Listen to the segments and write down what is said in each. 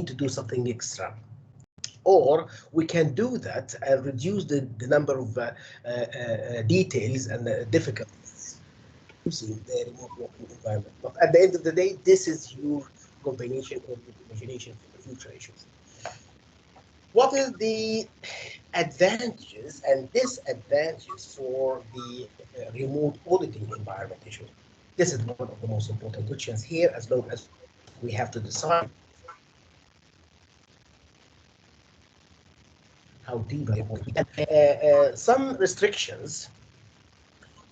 to do something extra. Or we can do that and reduce the number of details and difficulties using the remote working environment. But at the end of the day, this is your combination or your imagination for the future issues. What is the advantages and disadvantages for the remote auditing environment issue? This is one of the most important questions here, as long as we have to decide how deep some restrictions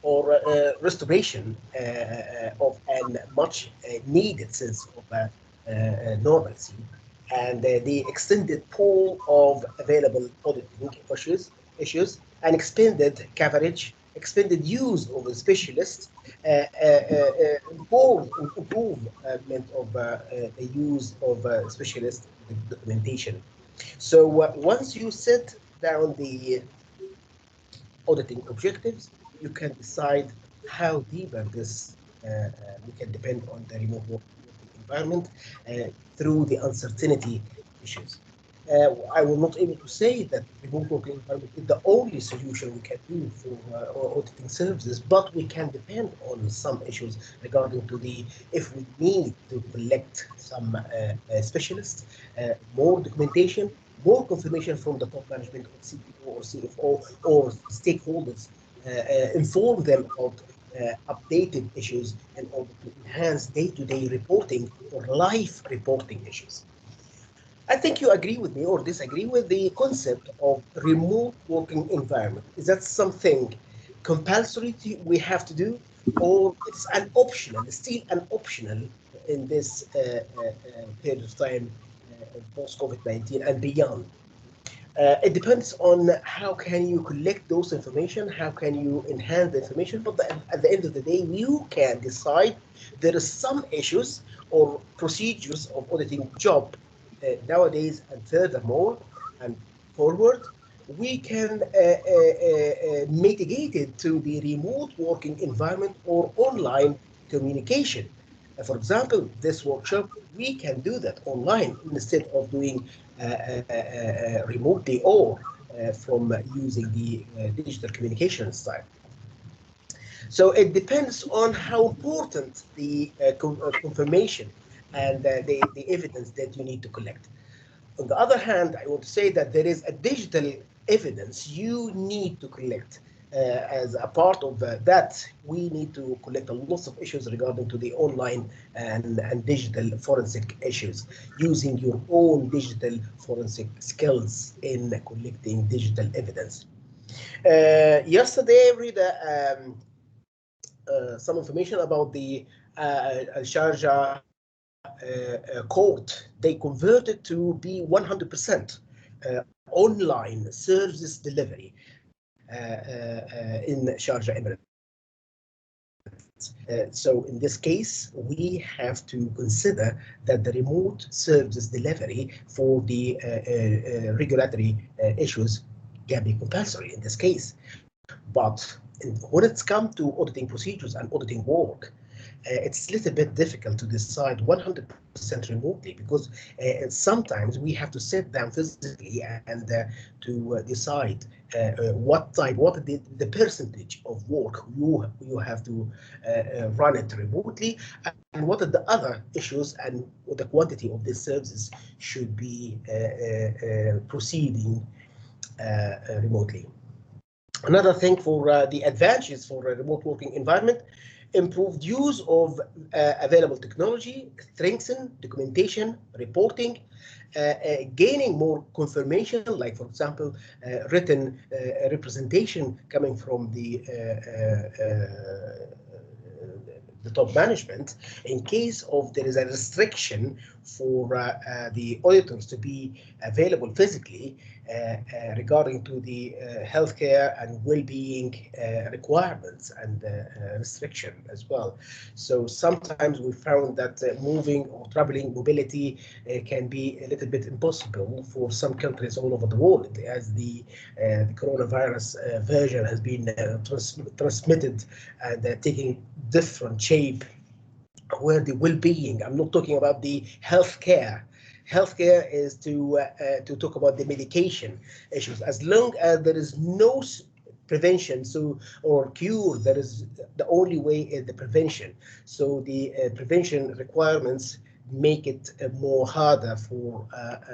or restoration of a much needed sense of normalcy, and the extended pool of available auditing issues, and expanded coverage, expanded use of a specialist, improvement of the use of specialist documentation. So once you set down the auditing objectives, you can decide how deeper this we can depend on the remote working environment through the uncertainty issues. I will not able to say that remote working environment is the only solution we can do for auditing services, but we can depend on some issues regarding to the if we need to collect some specialists, more documentation, more confirmation from the top management of CPO or CFO or stakeholders, inform them of updated issues in order to enhance day-to-day reporting or live reporting issues. I think you agree with me or disagree with the concept of remote working environment. Is that something compulsory we have to do, or it's an optional, still an optional in this period of time post-COVID-19 and beyond? It depends on how can you collect those information, how can you enhance the information, but at the end of the day, you can decide there is some issues or procedures of auditing job nowadays, and furthermore and forward, we can mitigate it to the remote working environment or online communication. For example, this workshop, we can do that online instead of doing remotely or from using the digital communication style. So it depends on how important the confirmation and the evidence that you need to collect. On the other hand, I want to say that there is a digital evidence you need to collect. As a part of that, we need to collect a lot of issues regarding to the online and digital forensic issues, using your own digital forensic skills in collecting digital evidence. Yesterday, I read some information about the Al-Sharjah court. They converted to be 100% online service delivery in Sharjah Emirates. So in this case, we have to consider that the remote service delivery for the regulatory issues can be compulsory in this case. But when it's come to auditing procedures and auditing work, it's a little bit difficult to decide 100% remotely, because sometimes we have to sit down physically and to decide what the percentage of work you have to run it remotely, and what are the other issues and what the quantity of these services should be proceeding remotely. Another thing for the advantages for a remote working environment: improved use of available technology, strengthen documentation, reporting, gaining more confirmation, like for example, written representation coming from the top management in case of there is a restriction for the auditors to be available physically regarding to the healthcare and well-being requirements and restriction as well. So sometimes we found that moving or traveling mobility can be a little bit impossible for some countries all over the world, as the coronavirus version has been transmitted and taking different shape, where the well-being, I'm not talking about the healthcare healthcare is to talk about the medication issues. As long as there is no prevention, or cure, that is the only way is the prevention. So the prevention requirements make it more harder for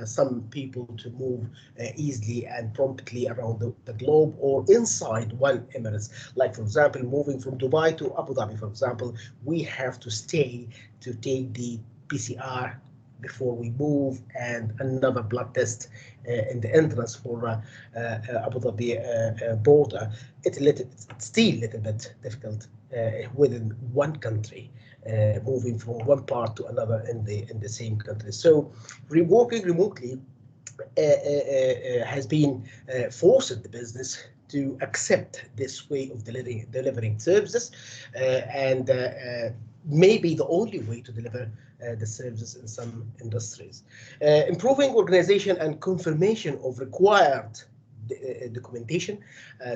some people to move easily and promptly around the globe or inside one Emirates. Like, for example, moving from Dubai to Abu Dhabi, for example, we have to stay to take the PCR before we move, and another blood test in the entrance for Abu Dhabi border. It's still a little bit difficult within one country, moving from one part to another in the same country. So working remotely has been forced the business to accept this way of delivering services, and maybe the only way to deliver the services in some industries. Improving organization and confirmation of required documentation,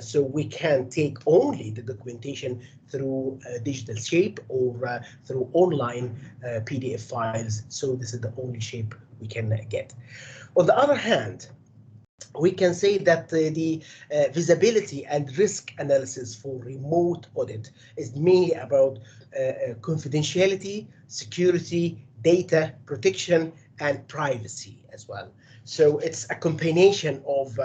so we can take only the documentation through digital shape or through online PDF files. So this is the only shape we can get. On the other hand, we can say that the visibility and risk analysis for remote audit is mainly about confidentiality, security, data protection, and privacy as well. So it's a combination of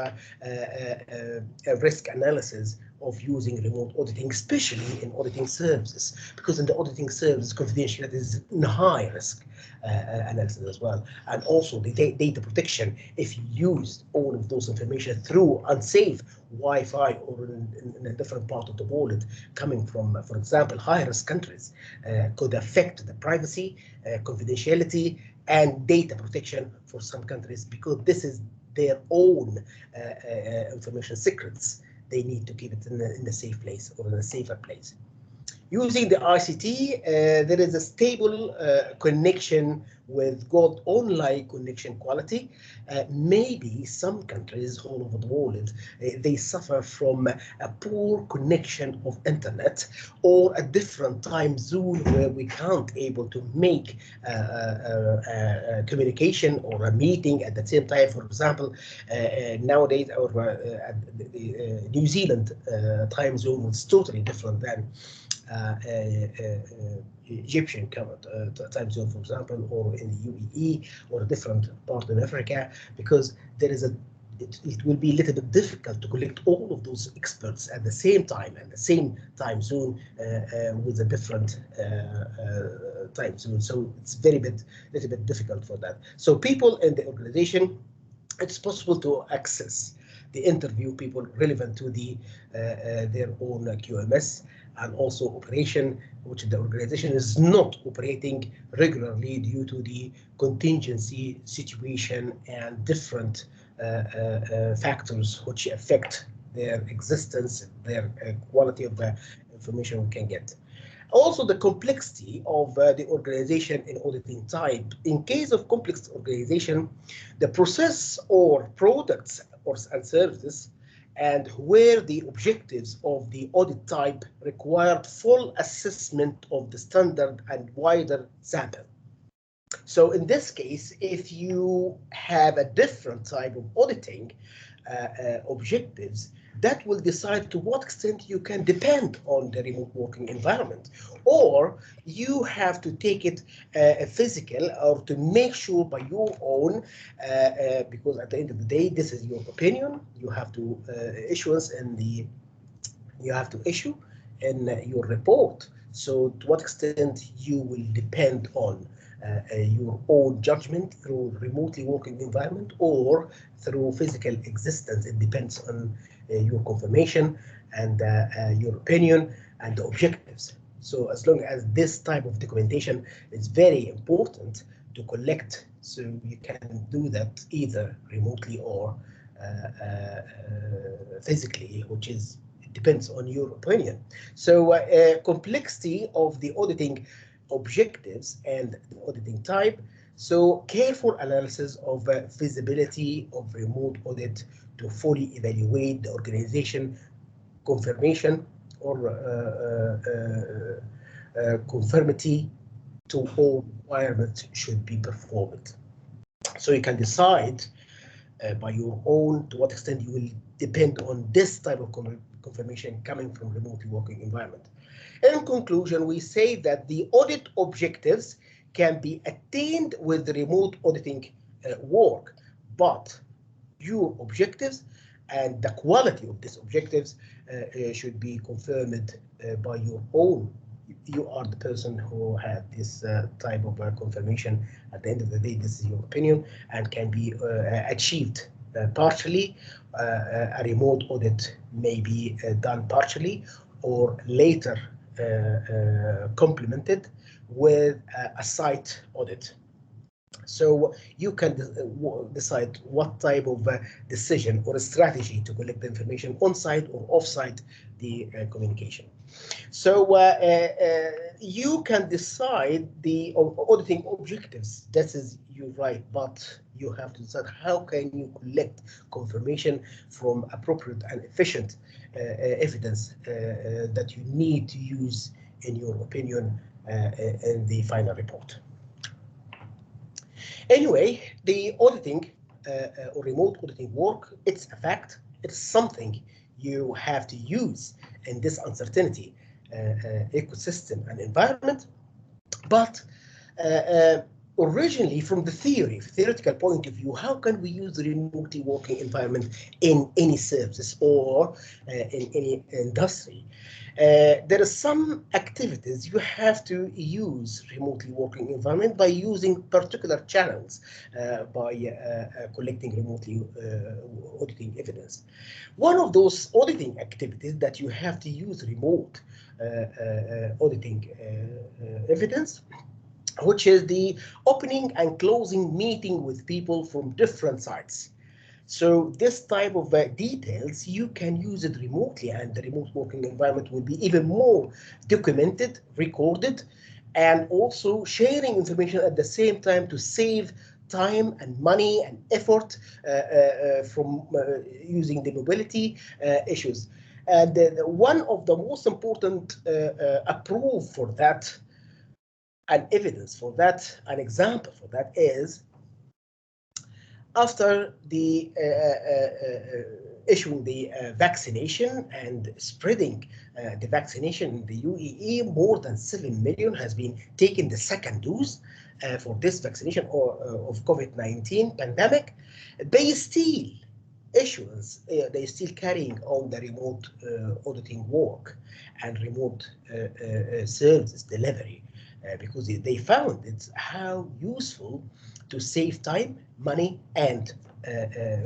risk analysis of using remote auditing, especially in auditing services, because in the auditing service, confidentiality is in high risk analysis as well. And also the data protection, if you use all of those information through unsafe Wi-Fi or in a different part of the world, coming from, for example, high-risk countries, could affect the privacy, confidentiality, and data protection for some countries, because this is their own information secrets. They need to keep it in a safe place or in a safer place. Using the ICT, there is a stable connection with good online connection quality. Maybe some countries all over the world, they suffer from a poor connection of internet or a different time zone where we can't able to make communication or a meeting at the same time. For example, nowadays our New Zealand time zone is totally different than Egyptian time zone, for example, or in the UAE or a different part of Africa, because there is it will be a little bit difficult to collect all of those experts at the same time and the same time zone with a different time zone. So it's little bit difficult for that. So people in the organization, it's possible to access the interview people relevant to their own QMS, and also operation, which the organization is not operating regularly due to the contingency situation and different factors which affect their existence, their quality of the information we can get. Also, the complexity of the organization in auditing type. In case of complex organization, the process or products and services and where the objectives of the audit type required full assessment of the standard and wider sample. So in this case, if you have a different type of auditing objectives, that will decide to what extent you can depend on the remote working environment, or you have to take it physical or to make sure by your own, because at the end of the day, this is your opinion. You have to issue in your report. So to what extent you will depend on your own judgment through remotely working environment or through physical existence. It depends on your confirmation and your opinion and the objectives. So as long as this type of documentation is very important to collect, so you can do that either remotely or physically, which is, it depends on your opinion. So complexity of the auditing objectives and the auditing type. So careful analysis of feasibility of remote audit to fully evaluate the organization confirmation or conformity to all requirements should be performed. So you can decide by your own to what extent you will depend on this type of confirmation coming from remotely working environment. In conclusion, we say that the audit objectives can be attained with remote auditing work, but your objectives and the quality of these objectives should be confirmed by your own. You are the person who had this type of confirmation. At the end of the day, this is your opinion and can be achieved partially. A remote audit may be done partially or later complemented with a site audit. So you can decide what type of decision or a strategy to collect the information on-site or off-site the communication. So you can decide the auditing objectives. That is, you're right, but you have to decide how can you collect confirmation from appropriate and efficient evidence that you need to use in your opinion in the final report. Anyway, the auditing or remote auditing work, it's a fact. It's something you have to use in this uncertainty ecosystem and environment. But originally, from the theoretical point of view, how can we use the remotely working environment in any service or in any industry? There are some activities you have to use remotely working environment by using particular channels by collecting remotely auditing evidence. One of those auditing activities that you have to use remote auditing evidence, which is the opening and closing meeting with people from different sites. So this type of details, you can use it remotely, and the remote working environment will be even more documented, recorded, and also sharing information at the same time to save time and money and effort from using the mobility issues. And one of the most important proof for that, and evidence for that, an example for that is after the issuing the vaccination and spreading the vaccination in the UAE, more than 7 million has been taken the second dose for this vaccination of COVID-19 pandemic. They still they still carrying on the remote auditing work and remote services delivery because they found it's how useful to save time, money, and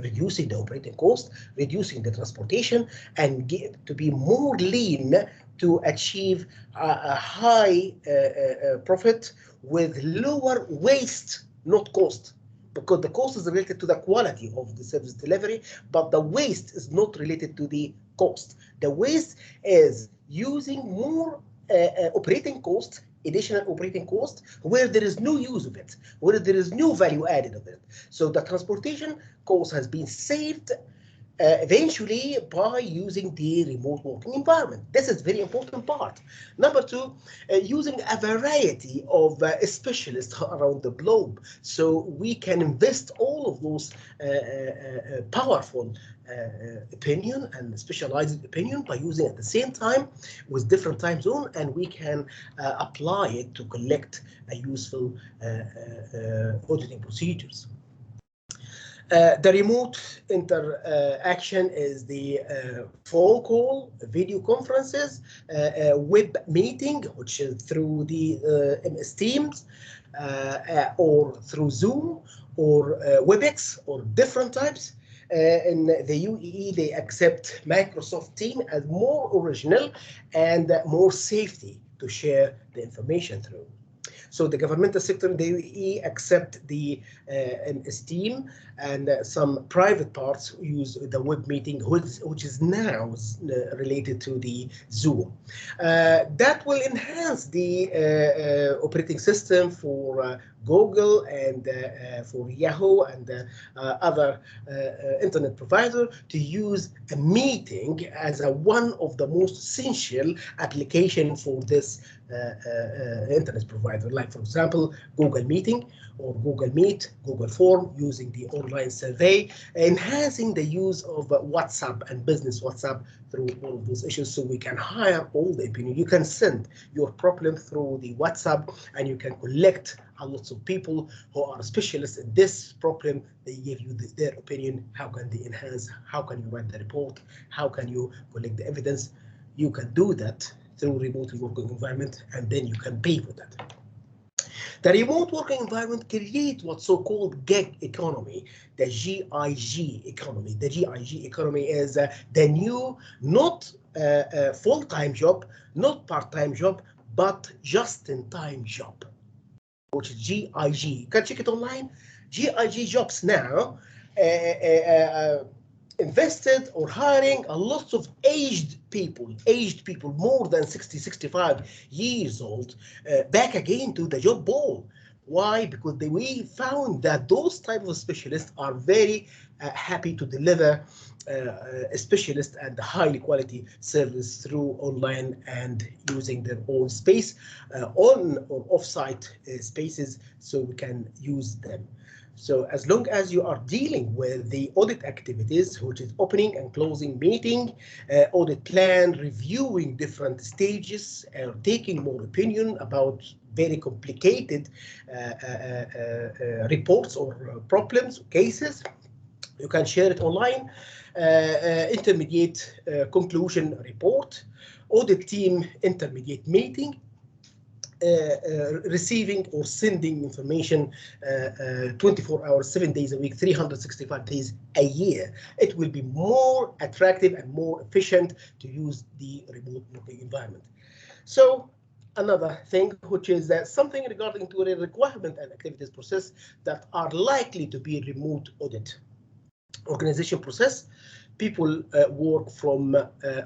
reducing the operating cost, reducing the transportation, and to be more lean to achieve a high profit with lower waste, not cost. Because the cost is related to the quality of the service delivery, but the waste is not related to the cost. The waste is using more operating cost, additional operating cost, where there is no use of it, where there is no value added of it. So the transportation cost has been saved eventually by using the remote working environment. This is very important part. Number two, using a variety of specialists around the globe, so we can invest all of those powerful opinion and specialized opinion by using at the same time with different time zone, and we can apply it to collect a useful auditing procedures. The remote interaction is the phone call, video conferences, web meeting, which is through the MS Teams or through Zoom or WebEx or different types. In the UAE, they accept Microsoft Teams as more original and more safety to share the information through. So the governmental sector in the UAE accept the MS Teams, and some private parts use the web meeting, which is now related to the Zoom. That will enhance the operating system for Google and for Yahoo and other internet provider to use a meeting as one of the most essential application for this internet provider. Like for example, Google Meeting or Google Meet, Google Form, using the online survey, enhancing the use of WhatsApp and business WhatsApp through all of those issues, so we can hire all the opinion. You can send your problem through the WhatsApp, and you can collect a lot of people who are specialists in this problem. They give you their opinion. How can they enhance? How can you write the report? How can you collect the evidence? You can do that through remote working environment, and then you can pay for that. The remote working environment creates what's so-called gig economy, the GIG economy. The GIG economy is the new, not full-time job, not part-time job, but just-in-time job, which is GIG. You can check it online. GIG jobs now invested or hiring a lot of aged people more than 60, 65 years old, back again to the job board. Why? Because we found that those type of specialists are very happy to deliver a specialist and highly quality service through online and using their own space, on or off-site spaces, so we can use them. So as long as you are dealing with the audit activities, which is opening and closing meeting, audit plan, reviewing different stages, taking more opinion about very complicated reports or problems, cases, you can share it online. Intermediate conclusion report, audit team intermediate meeting, receiving or sending information 24 hours, 7 days a week, 365 days a year. It will be more attractive and more efficient to use the remote working environment. So another thing, which is something regarding to the requirement and activities process that are likely to be remote audit. Organization process, people work from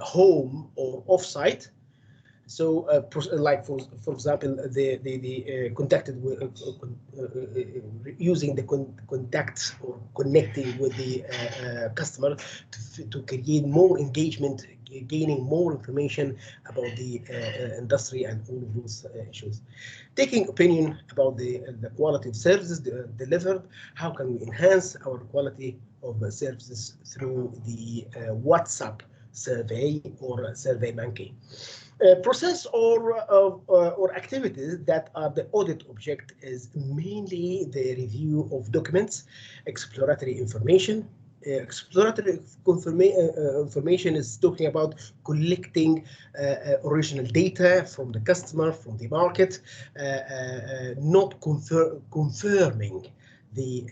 home or off-site. So, like for example, the contacted using the contact or connecting with the customer to create more engagement, gaining more information about the industry and all of those issues. Taking opinion about the quality of services delivered. How can we enhance our quality of services through the WhatsApp survey or survey monkey. Process or activities that are the audit object is mainly the review of documents, exploratory information. Exploratory information is talking about collecting original data from the customer, from the market, not confirming the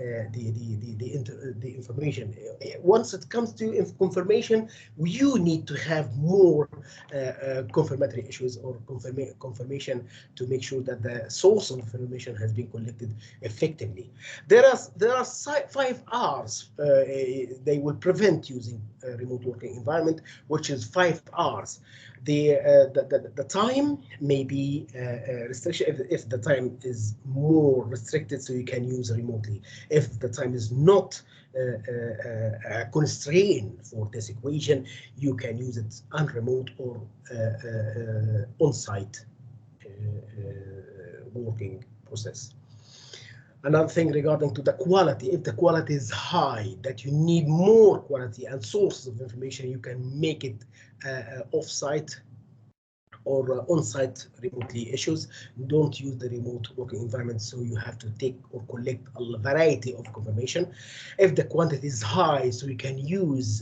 information. Once it comes to confirmation, you need to have more confirmatory issues or confirmation to make sure that the source of information has been collected effectively. There are 5 R's. They will prevent using remote working environment, which is 5 R's. The time may be restriction if the time is more restricted, so you can use remotely. If the time is not constrained for this equation, you can use it on remote or on-site working process. Another thing regarding to the quality, if the quality is high, that you need more quality and sources of information, you can make it off-site or on-site remotely issues. Don't use the remote working environment, so you have to take or collect a variety of confirmation. If the quantity is high, so you can use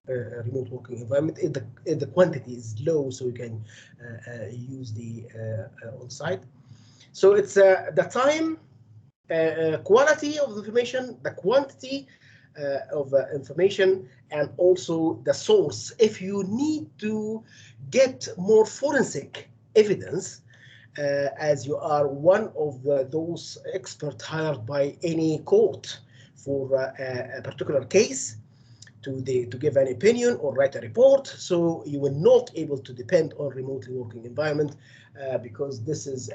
remote working environment. If the quantity is low, so you can use the on-site. So it's the time, quality of information, the quantity of information, and also the source. If you need to get more forensic evidence, as you are one of those experts hired by any court for a particular case, to give an opinion or write a report. So you will not able to depend on remotely working environment because this is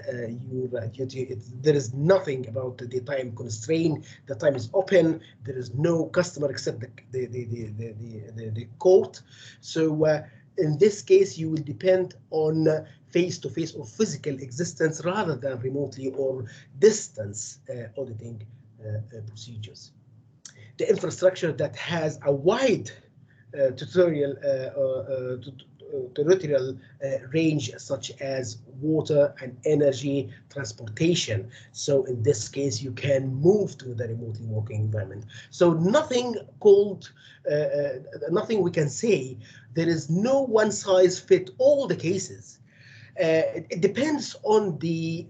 your duty. There is nothing about the time constraint. The time is open. There is no customer except the court. So in this case, you will depend on face-to-face or physical existence rather than remotely or distance auditing procedures. The infrastructure that has a wide territorial range, such as water and energy transportation. So in this case, you can move to the remotely working environment. So nothing we can say, there is no one size fit all the cases. It depends on the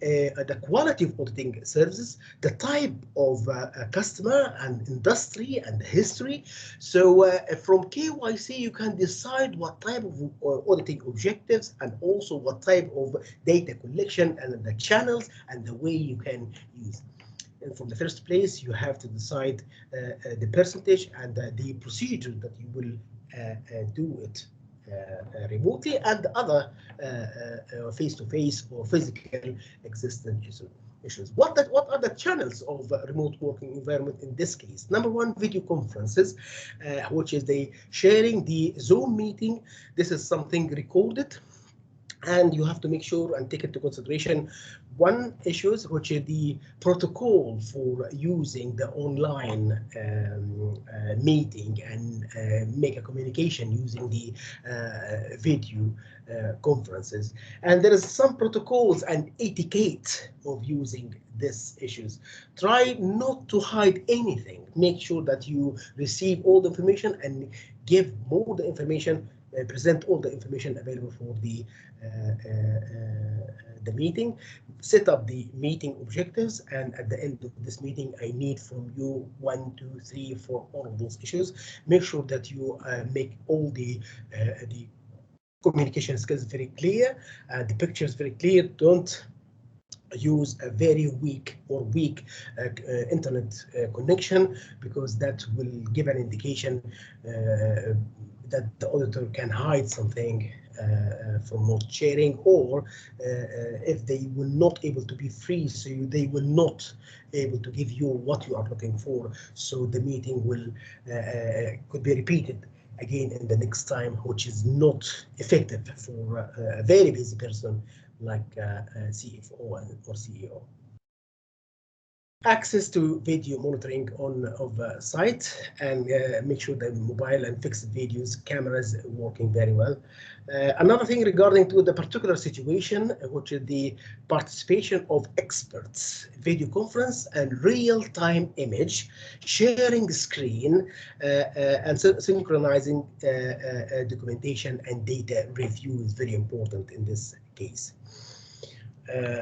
quality of auditing services, the type of customer and industry and history. So from KYC, you can decide what type of auditing objectives and also what type of data collection and the channels and the way you can use. And from the first place, you have to decide the percentage and the procedure that you will do it remotely, and other face-to-face or physical existence issues. What are the channels of remote working environment in this case? Number one, video conferences, which is the sharing the Zoom meeting. This is something recorded, and you have to make sure and take into consideration one issues, which is the protocol for using the online meeting and make a communication using the video conferences. And there is some protocols and etiquette of using these issues. Try not to hide anything. Make sure that you receive all the information and give more the information, present all the information available for the meeting. Set up the meeting objectives, and at the end of this meeting, I need from you 1, 2, 3, 4, all of those issues. Make sure that you make all the communication skills very clear, the pictures very clear. Don't use a very weak internet connection, because that will give an indication that the auditor can hide something from not sharing, or if they will not able to be free, so they will not able to give you what you are looking for. So the meeting will could be repeated again in the next time, which is not effective for a very busy person like CFO or CEO. Access to video monitoring of site, and make sure the mobile and fixed videos cameras working very well. Another thing regarding to the particular situation, which is the participation of experts, video conference and real-time image, sharing screen, and synchronizing documentation and data review is very important in this case.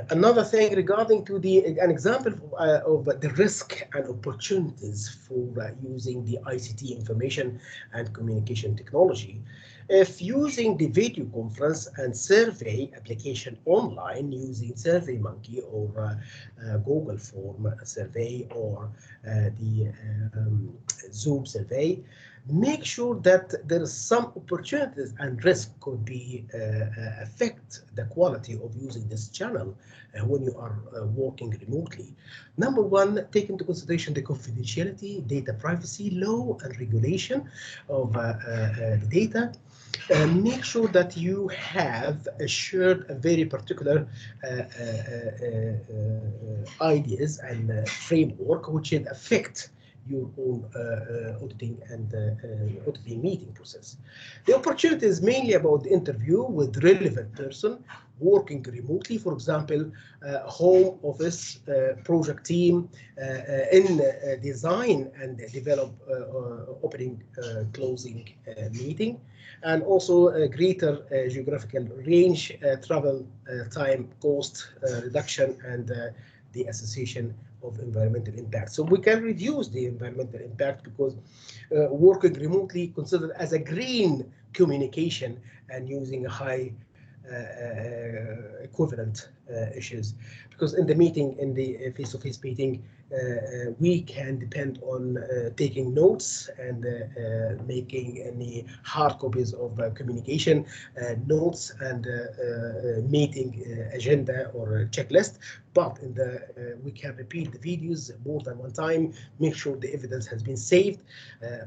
Another thing regarding to an example of the risk and opportunities for using the ICT information and communication technology. If using the video conference and survey application online using SurveyMonkey or Google Form survey or the Zoom survey, make sure that there is some opportunities and risk could be affect the quality of using this channel when you are working remotely. Number one, take into consideration the confidentiality, data privacy law and regulation of the data. Make sure that you have shared a very particular ideas and framework which will affect your own auditing and auditing meeting process. The opportunity is mainly about the interview with relevant person working remotely, for example, home office, project team, in design and develop opening closing meeting, and also a greater geographical range, travel time, cost reduction, and the association of environmental impact. So we can reduce the environmental impact because working remotely considered as a green communication and using a high equivalent issues, because in the meeting, in the face-to-face meeting, we can depend on taking notes and making any hard copies of communication notes and meeting agenda or checklist. But in the we can repeat the videos more than one time, make sure the evidence has been saved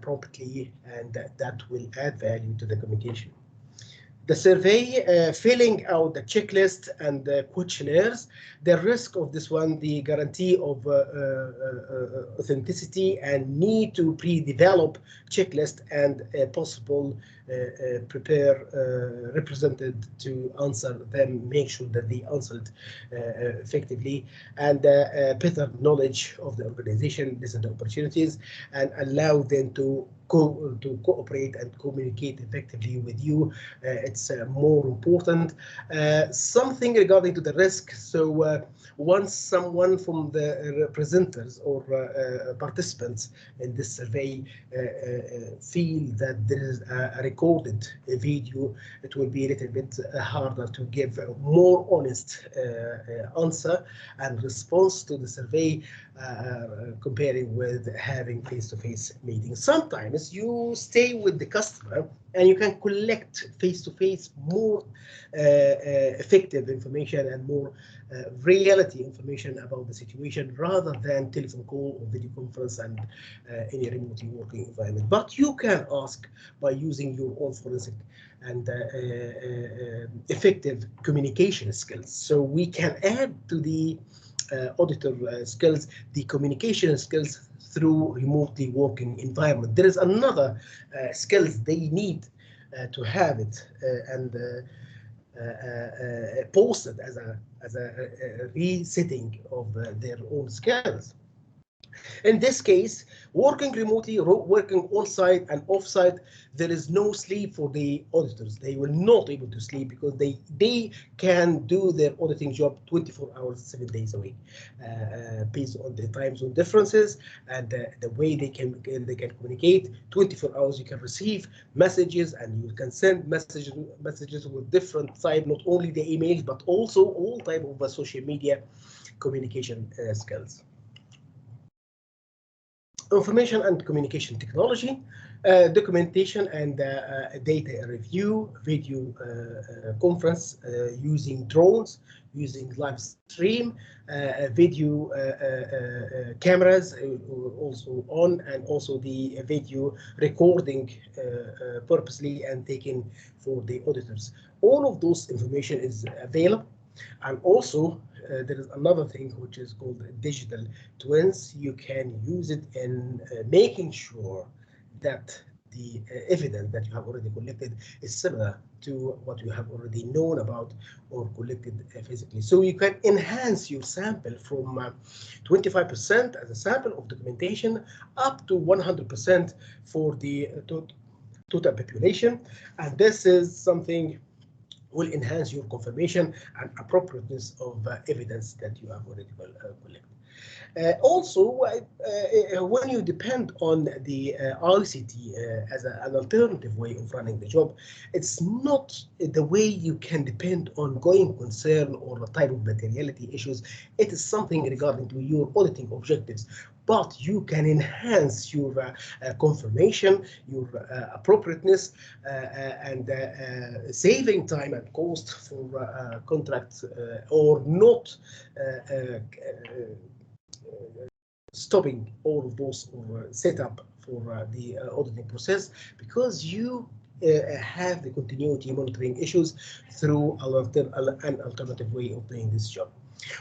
promptly, and that will add value to the communication. The survey, filling out the checklist and the questionnaires, the risk of this one, the guarantee of authenticity and need to pre-develop checklist and possible prepare represented to answer them, make sure that they answered effectively, and better knowledge of the organization, listen to opportunities, and allow them to cooperate and communicate effectively with you. It's more important. Something regarding to the risk. So once someone from the presenters or participants in this survey feel that there is a recorded video, it will be a little bit harder to give a more honest answer and response to the survey, comparing with having face-to-face meetings. Sometimes you stay with the customer and you can collect face-to-face more effective information and more reality information about the situation rather than telephone call or video conference and any remotely working environment. But you can ask by using your own forensic and effective communication skills. So we can add to the auditor skills, the communication skills through remotely working environment. There is another skills they need to have it and posted as a resetting of their own skills. In this case, working remotely, working on-site and off-site, there is no sleep for the auditors. They will not able to sleep because they can do their auditing job 24 hours, 7 days a week, based on the time zone differences and the way they can communicate. 24 hours you can receive messages and you can send messages with different type, not only the emails but also all type of social media communication skills. Information and communication technology, documentation and data review, video conference using drones, using live stream, video cameras also on, and also the video recording purposely and taken for the auditors. All of those information is available. And also, there is another thing which is called digital twins. You can use it in making sure that the evidence that you have already collected is similar to what you have already known about or collected physically. So you can enhance your sample from 25% as a sample of documentation up to 100% for the total population. And this is something will enhance your confirmation and appropriateness of evidence that you have already collected. Also, when you depend on the ICT as an alternative way of running the job, it's not the way you can depend on going concern or the type of materiality issues. It is something regarding to your auditing objectives. But you can enhance your confirmation, your appropriateness, and saving time and cost for contracts or not stopping all of those or setup for the auditing process, because you have the continuity monitoring issues through an alternative way of doing this job.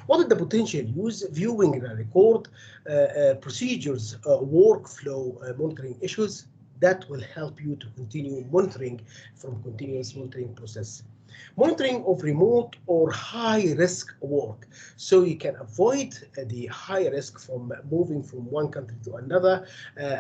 What is the potential use? Viewing the record, procedures, workflow monitoring issues that will help you to continue monitoring from continuous monitoring process. Monitoring of remote or high-risk work, so you can avoid the high risk from moving from one country to another.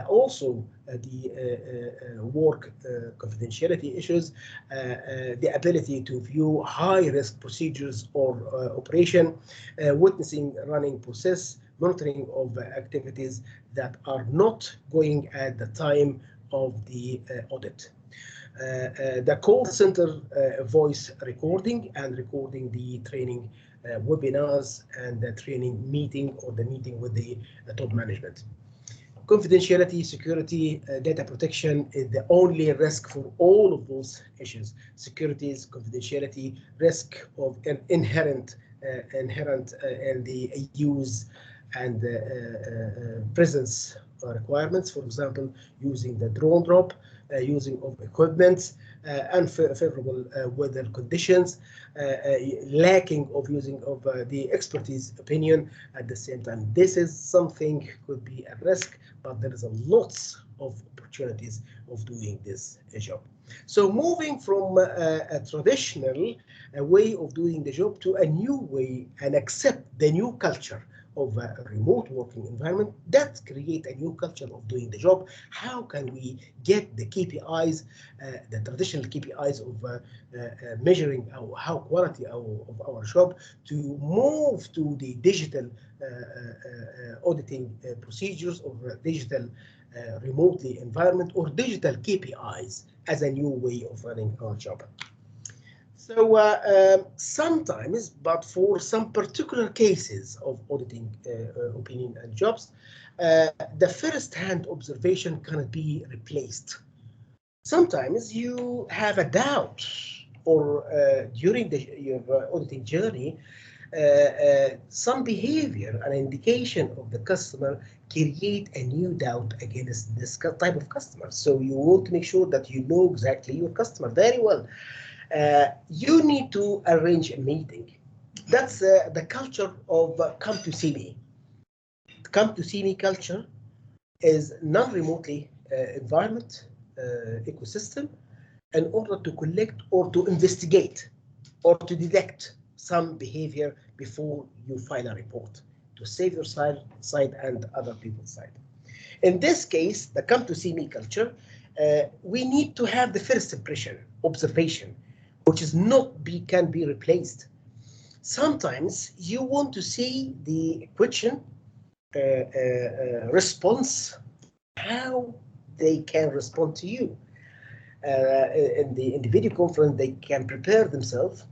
Also, the work confidentiality issues, the ability to view high-risk procedures or operation, witnessing running process, monitoring of activities that are not going at the time of the audit. The call center voice recording and recording the training webinars and the training meeting or the meeting with the top management. Confidentiality, security, data protection is the only risk for all of those issues. Securities, confidentiality, risk of an inherent in the use and presence requirements. For example, using the drone drop, using of equipment, unfavorable weather conditions, lacking of using of the expertise opinion at the same time. This is something could be a risk, but there is a lots of opportunities of doing this job. So moving from a traditional way of doing the job to a new way and accept the new culture of a remote working environment, that create a new culture of doing the job. How can we get the KPIs, the traditional KPIs of measuring how quality of our job, to move to the digital auditing procedures or digital remotely environment or digital KPIs as a new way of running our job. So sometimes, but for some particular cases of auditing opinion and jobs, the first-hand observation cannot be replaced. Sometimes you have a doubt, or during your auditing journey, some behavior, an indication of the customer create a new doubt against this type of customer. So you want to make sure that you know exactly your customer very well. You need to arrange a meeting. That's the culture of come to see me. Come to see me culture is non-remotely environment, ecosystem, in order to collect or to investigate or to detect some behavior before you file a report, to save your side and other people's side. In this case, the come to see me culture, we need to have the first impression, observation, which is can be replaced. Sometimes you want to see the question response, how they can respond to you. In the video conference, they can prepare themselves.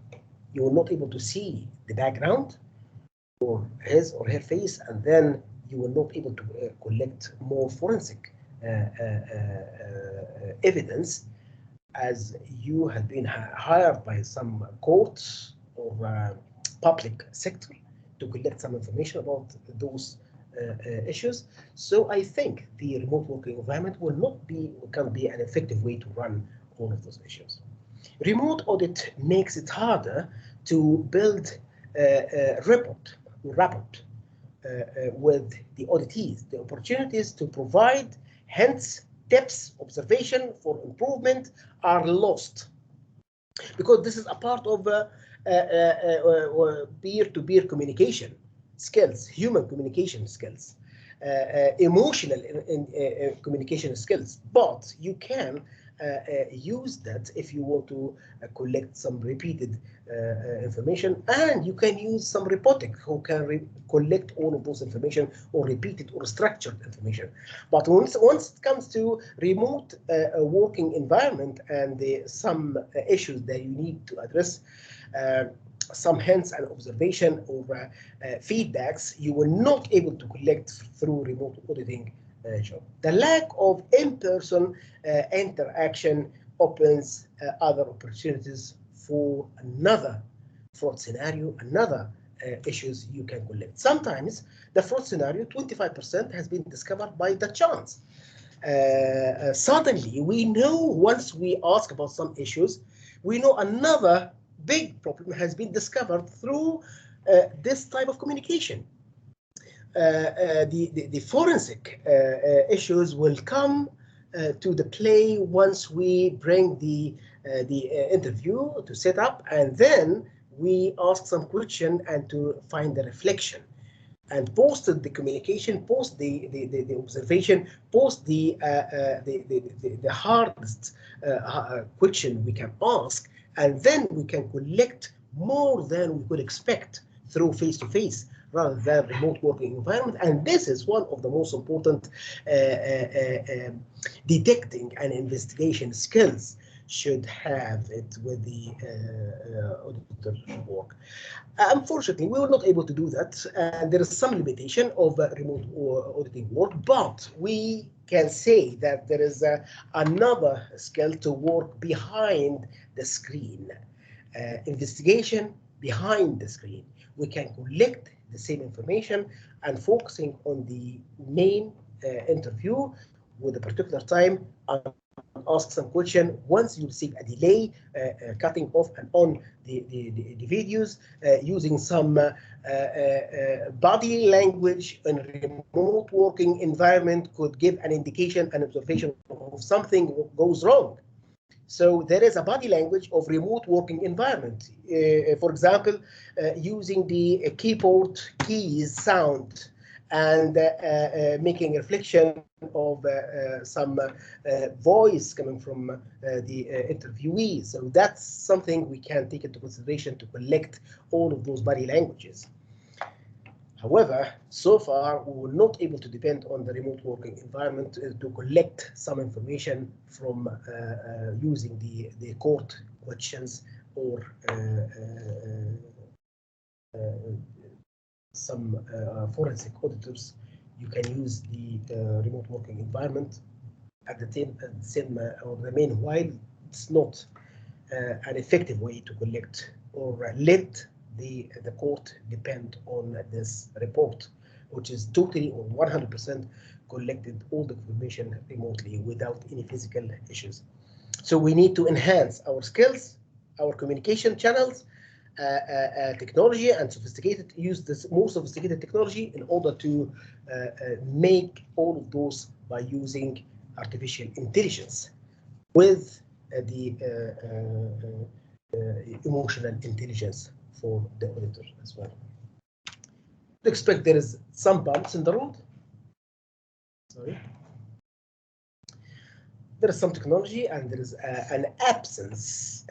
You will not able to see the background or his or her face, and then you will not able to collect more forensic evidence, as you have been hired by some courts or public sector to collect some information about those issues. So I think the remote working environment can be an effective way to run all of those issues. Remote audit makes it harder to build rapport with the auditees, the opportunities to provide hints, tips, observation for improvement are lost, because this is a part of peer-to-peer communication skills, human communication skills, emotional communication skills. But you can use that if you want to collect some repeated information, and you can use some robotic who can collect all of those information or repeated or structured information. But once it comes to remote working environment and some issues that you need to address, some hints and observation or feedbacks, you will not able to collect through remote auditing job. The lack of in-person interaction opens other opportunities for another fraud scenario, another issues you can collect. Sometimes the fraud scenario, 25%, has been discovered by the chance. Suddenly, we know once we ask about some issues, we know another big problem has been discovered through this type of communication. The forensic issues will come to the play once we bring the interview to set up, and then we ask some question and to find the reflection, and post the communication, post the observation, post the hardest question we can ask, and then we can collect more than we could expect through face-to-face rather than remote working environment. And this is one of the most important detecting and investigation skills should have it with the auditor work. Unfortunately, we were not able to do that, and there is some limitation of remote auditing work, but we can say that there is another skill to work behind the screen, investigation behind the screen. We can collect the same information and focusing on the main interview with a particular time and ask some question. Once you receive a delay, cutting off and on the videos, using some body language in remote working environment could give an indication, an observation of something goes wrong. So there is a body language of remote working environment. For example, using the keyboard keys sound and making a reflection of some voice coming from the interviewee. So that's something we can take into consideration to collect all of those body languages. However, so far, we were not able to depend on the remote working environment to collect some information from using the court questions or some forensic auditors. You can use the remote working environment at the same or the meanwhile. It's not an effective way to collect or let the court depend on this report, which is totally or 100% collected all the information remotely without any physical issues. So we need to enhance our skills, our communication channels, technology, and use this more sophisticated technology in order to make all of those by using artificial intelligence with the emotional intelligence for the auditor as well. To expect there is some bumps in the road. Sorry. There is some technology and there is an absence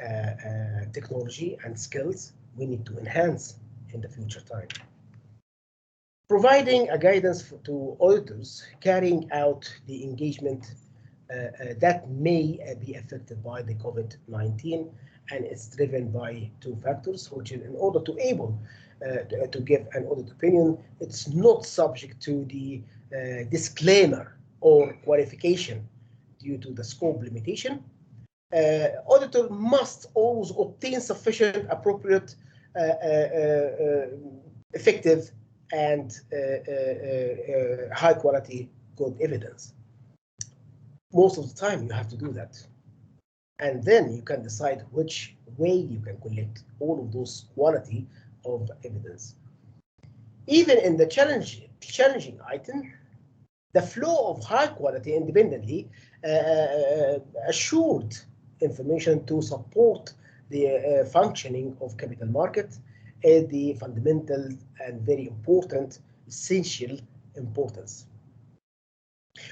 technology and skills we need to enhance in the future time. Providing a guidance to auditors carrying out the engagement that may be affected by the COVID-19, and it's driven by two factors, which is in order to able to give an audit opinion, it's not subject to the disclaimer or qualification due to the scope limitation. Auditor must always obtain sufficient, appropriate, effective, and high quality good evidence. Most of the time you have to do that. And then you can decide which way you can collect all of those quality of evidence. Even in the challenging item, the flow of high quality independently assured information to support the functioning of capital market is the fundamental and very important, essential importance.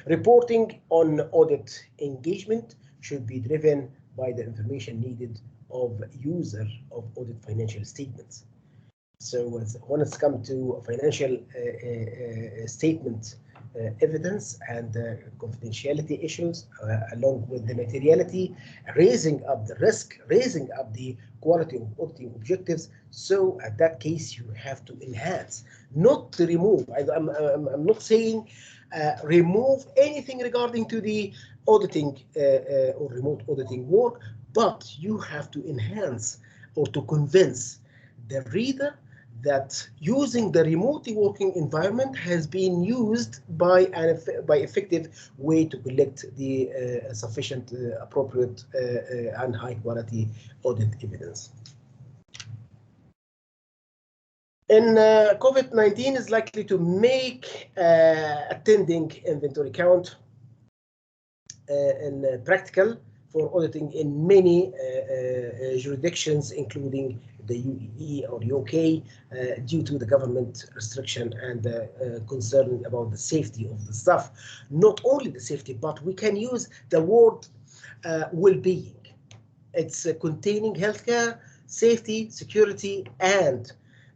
Reporting on audit engagement should be driven by the information needed of user of audit financial statements. So when it's come to financial statement evidence and confidentiality issues, along with the materiality, raising up the risk, raising up the quality of auditing objectives. So at that case, you have to enhance, not to remove. I'm not saying remove anything regarding to the auditing or remote auditing work, but you have to enhance or to convince the reader that using the remote working environment has been used by effective way to collect the sufficient, appropriate, and high quality audit evidence. And COVID-19 is likely to make attending inventory count and practical for auditing in many jurisdictions, including the UAE or UK, due to the government restriction and concern about the safety of the staff. Not only the safety, but we can use the word well-being. It's containing healthcare, safety, security, and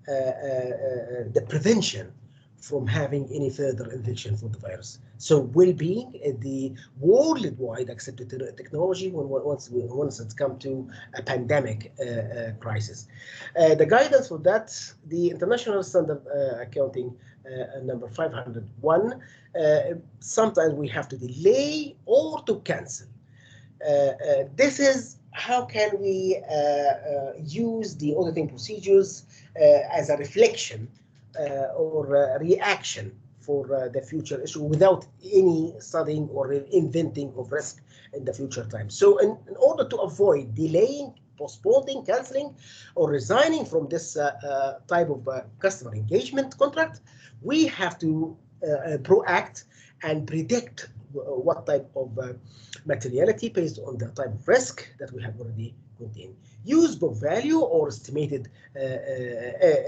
the prevention from having any further infection for the virus. So well-being, the worldwide accepted technology once it's come to a pandemic crisis. The guidance for that, the International Standard Accounting number 501, sometimes we have to delay or to cancel. This is how can we use the auditing procedures as a reflection or reaction for the future issue without any studying or inventing of risk in the future time. So in order to avoid delaying, postponing, canceling, or resigning from this type of customer engagement contract, we have to proact and predict what type of materiality based on the type of risk that we have already contained. Use book value or estimated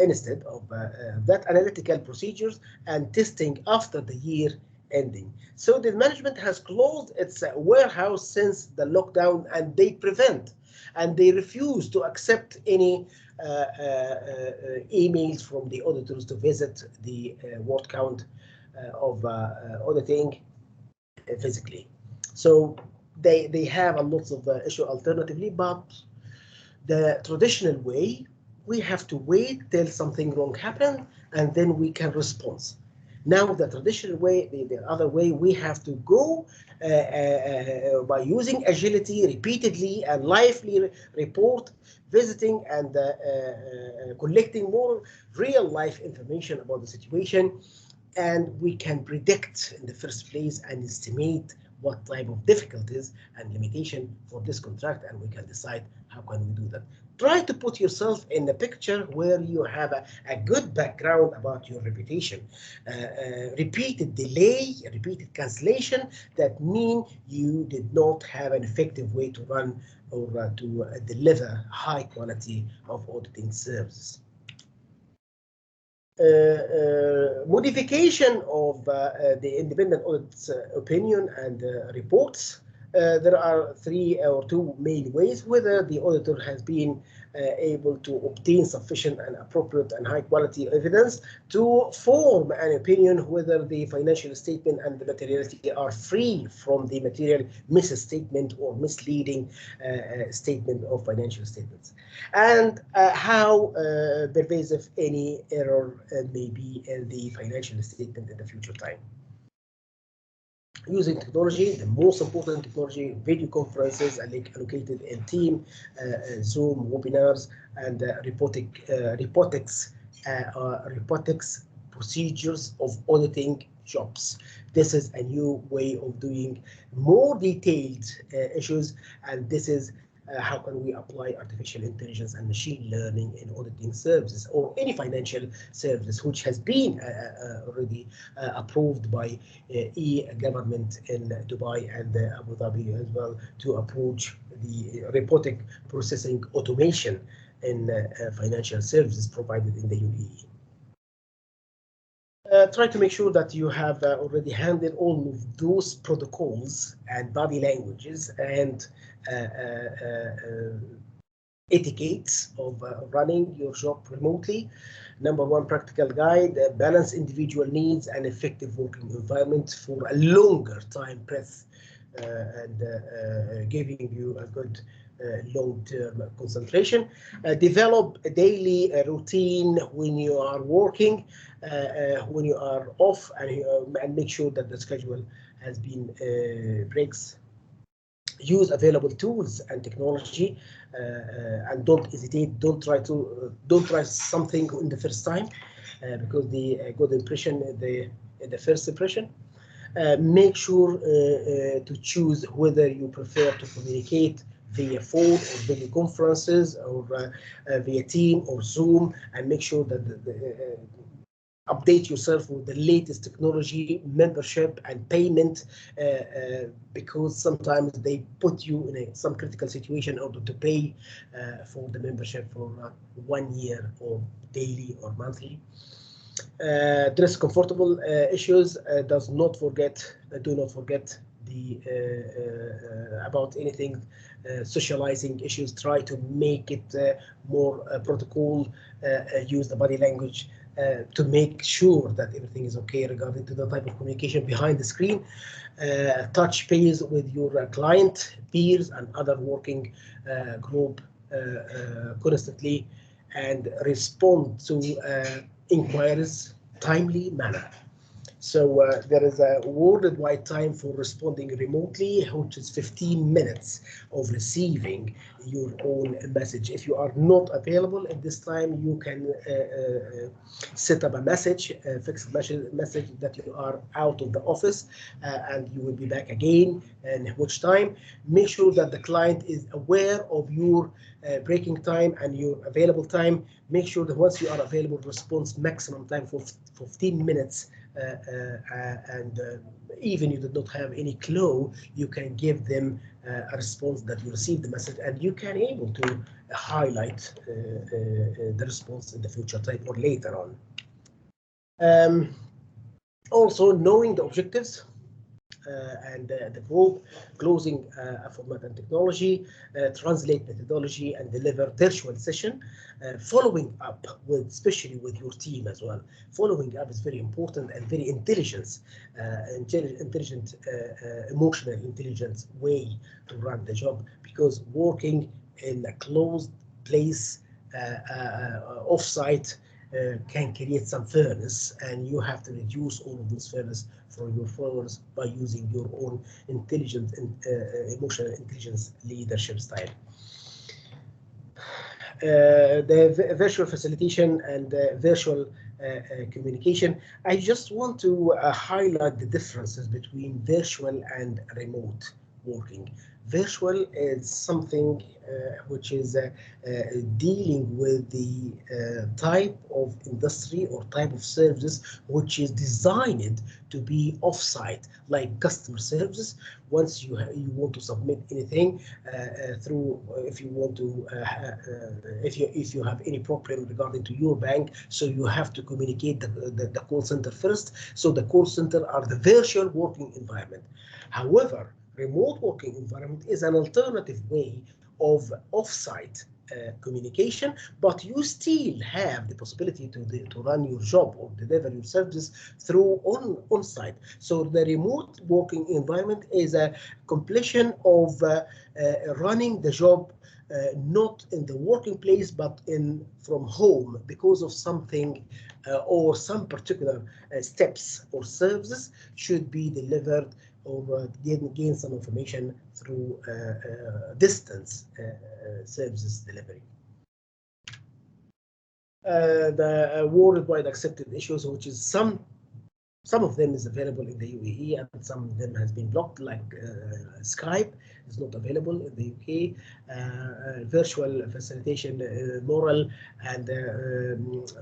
instead of that analytical procedures and testing after the year ending. So the management has closed its warehouse since the lockdown, and they prevent and they refuse to accept any emails from the auditors to visit the word count of auditing physically. So they have a lot of issue alternatively, but the traditional way, we have to wait till something wrong happened and then we can respond. Now the traditional way, the other way, we have to go by using agility repeatedly and lively report, visiting and collecting more real life information about the situation, and we can predict in the first place and estimate what type of difficulties and limitation for this contract, and we can decide how can we do that. Try to put yourself in the picture where you have a good background about your reputation. Repeated delay, repeated cancellation, that mean you did not have an effective way to run or to deliver high quality of auditing services. Modification of the independent audit opinion and reports. There are two main ways: whether the auditor has been able to obtain sufficient and appropriate and high quality evidence to form an opinion whether the financial statement and the materiality are free from the material misstatement or misleading statement of financial statements, and how pervasive any error may be in the financial statement in the future time. Using technology, the most important technology, video conferences allocated in team, Zoom webinars, and robotics procedures of auditing jobs. This is a new way of doing more detailed issues, and this is how can we apply artificial intelligence and machine learning in auditing services or any financial service which has been already approved by e-government in Dubai and Abu Dhabi as well to approach the robotic processing automation in financial services provided in the UAE. Try to make sure that you have already handled all of those protocols and body languages and etiquettes of running your job remotely. Number one practical guide, balance individual needs and effective working environment for a longer time breadth and giving you a good long-term concentration. Develop a daily routine when you are working, when you are off, and make sure that the schedule has been breaks. Use available tools and technology, and don't hesitate. Don't try something in the first time, because the good impression, the first impression. Make sure to choose whether you prefer to communicate via phone or video conferences or via Team or Zoom, and make sure that update yourself with the latest technology, membership and payment, because sometimes they put you in some critical situation in order to pay for the membership for 1 year or daily or monthly. Dress comfortable issues. Do not forget the about anything socializing issues. Try to make it more protocol. Use the body language to make sure that everything is okay regarding to the type of communication behind the screen. Touch base with your client, peers, and other working group constantly, and respond to inquiries timely manner. So there is a worldwide time for responding remotely, which is 15 minutes of receiving your own message. If you are not available at this time, you can set up a message, a fixed message that you are out of the office and you will be back again, and which time. Make sure that the client is aware of your breaking time and your available time. Make sure that once you are available, response maximum time for 15 minutes. And even you did not have any clue, you can give them a response that you received the message, and you can able to highlight the response in the future time or later on. Also, knowing the objectives and the group, closing a format and technology, translate methodology, and deliver virtual session. Following up with, especially with your team as well. Following up is very important and very intelligent, emotional intelligence way to run the job, because working in a closed place, off-site, can create some fairness, and you have to reduce all of this fairness for your followers by using your own intelligent and emotional intelligence leadership style. The virtual facilitation and virtual communication. I just want to highlight the differences between virtual and remote working. Virtual is something which is dealing with the type of industry or type of services which is designed to be off-site, like customer services. Once you want to submit anything through, if you want to, if you have any problem regarding to your bank, so you have to communicate the call center first. So the call center are the virtual working environment. However, remote working environment is an alternative way of off-site communication, but you still have the possibility to run your job or deliver your services through on-site. So the remote working environment is a completion of running the job not in the working place, but from home, because of something or some particular steps or services should be delivered or gain some information through distance services delivery. The worldwide accepted issues, which is some of them is available in the UAE and some of them has been blocked, like Skype is not available in the UK. Virtual facilitation, moral and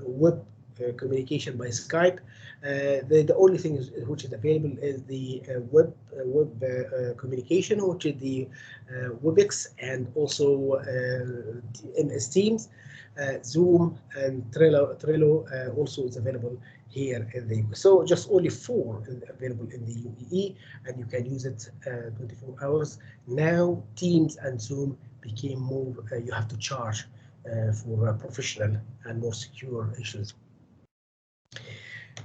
web communication by Skype. The only thing which is available is the web communication, which is the WebEx, and also MS Teams. Zoom and Trello also is available here in the UK. So just only 4 available in the UAE, and you can use it 24 hours. Now Teams and Zoom became more, you have to charge for professional and more secure issues.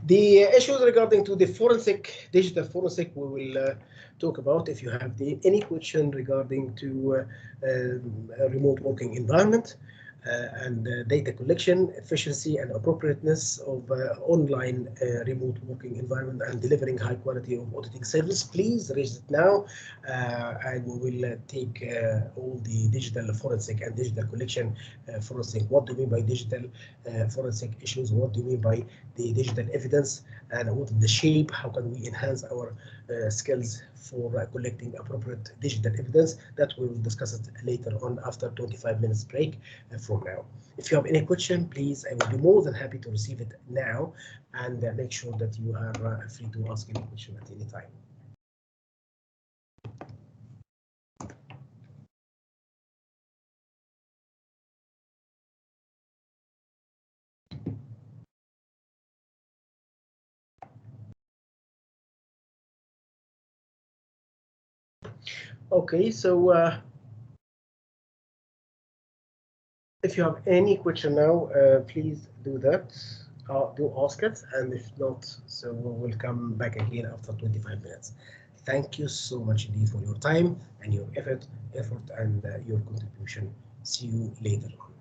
The issues regarding to the forensic, digital forensic, we will talk about. If you have any question regarding to a remote working environment and data collection, efficiency and appropriateness of online remote working environment and delivering high quality of auditing service, please raise it now, and we will take all the digital forensic and digital collection forensic. What do you mean by digital forensic issues? What do you mean by the digital evidence? And what is the shape? How can we enhance our skills for collecting appropriate digital evidence? That we will discuss it later on after 25 minutes break from now. If you have any question, please, I will be more than happy to receive it now, and make sure that you are free to ask any question at any time. Okay, so if you have any question now, please do that. do ask it, and if not, so we will come back again after 25 minutes. Thank you so much indeed for your time and your effort and your contribution. See you later on.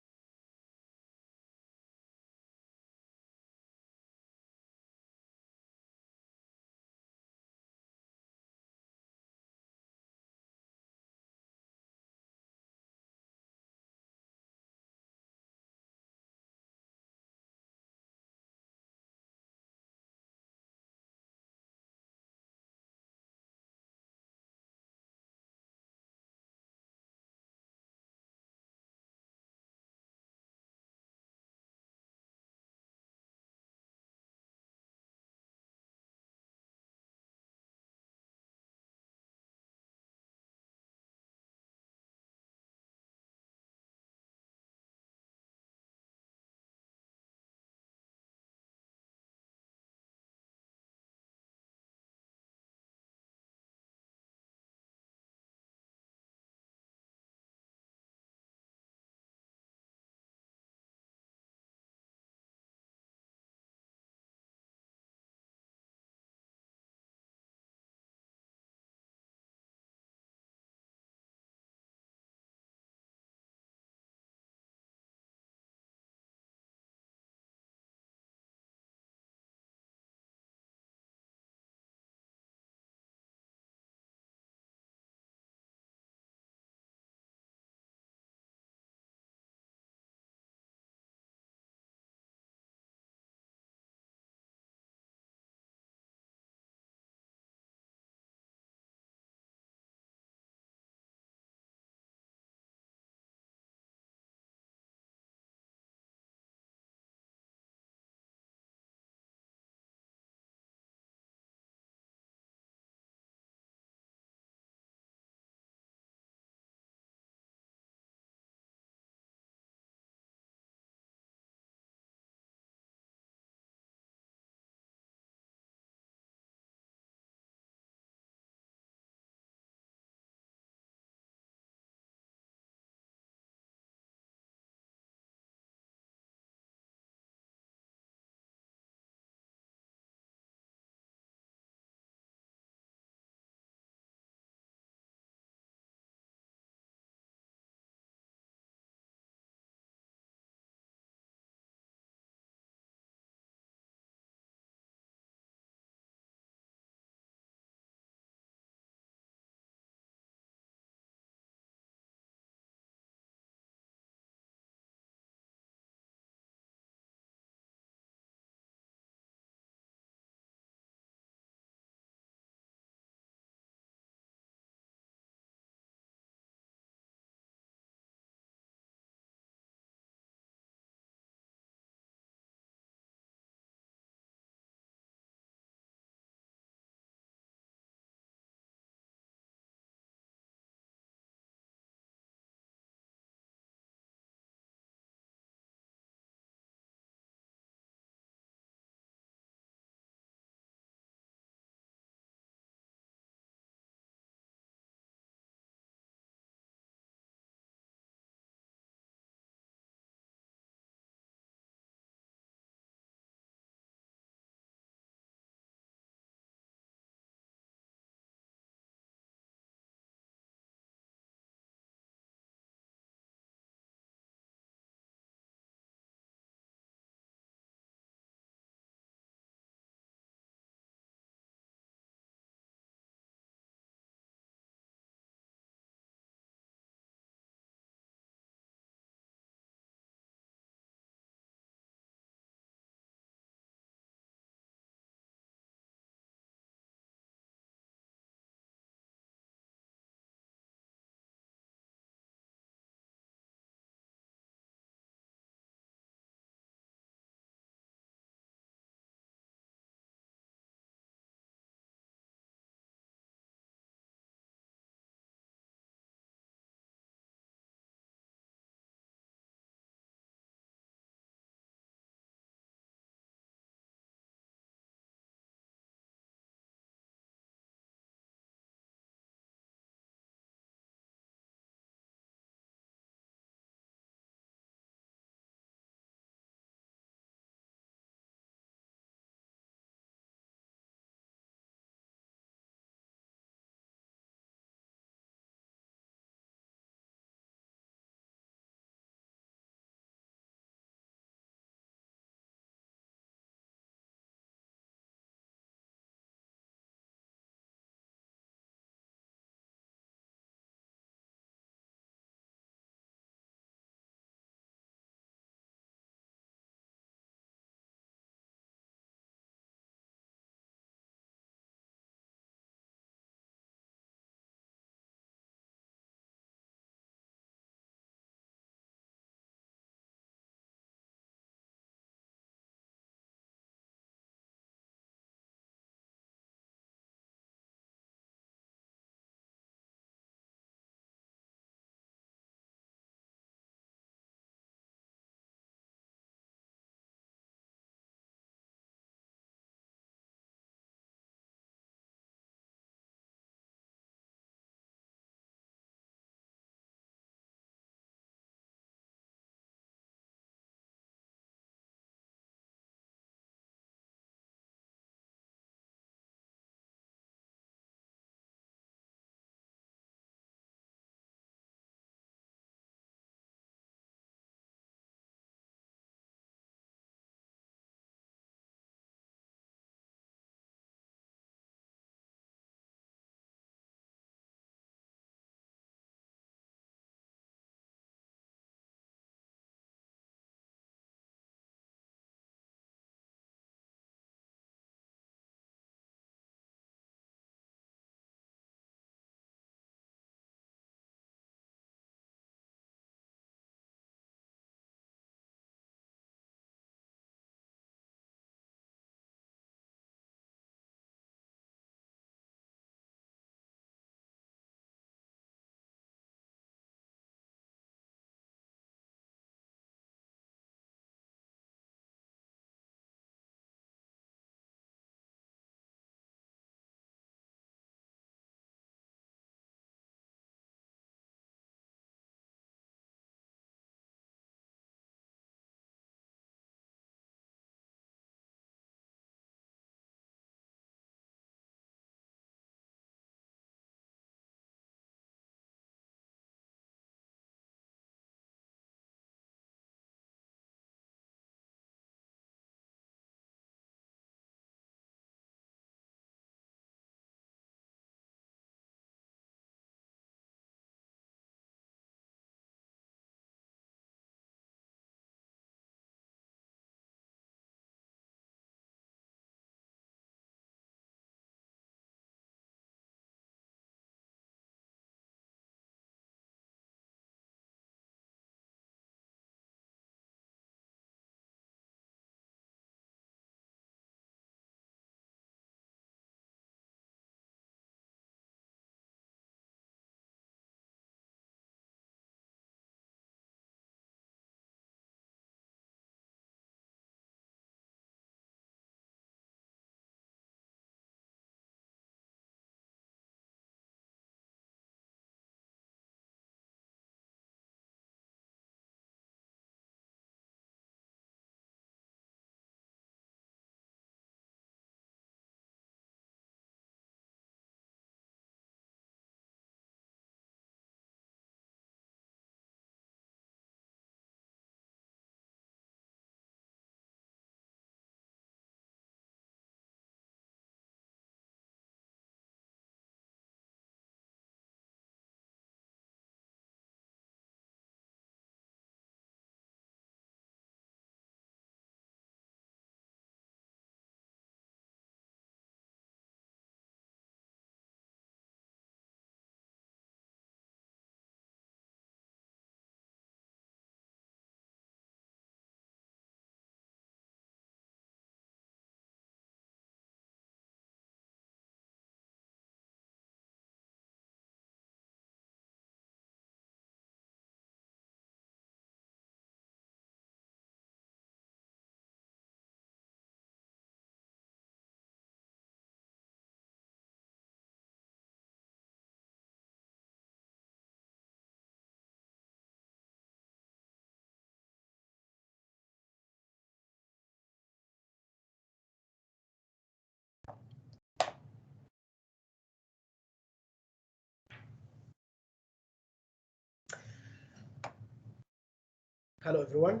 Hello, everyone.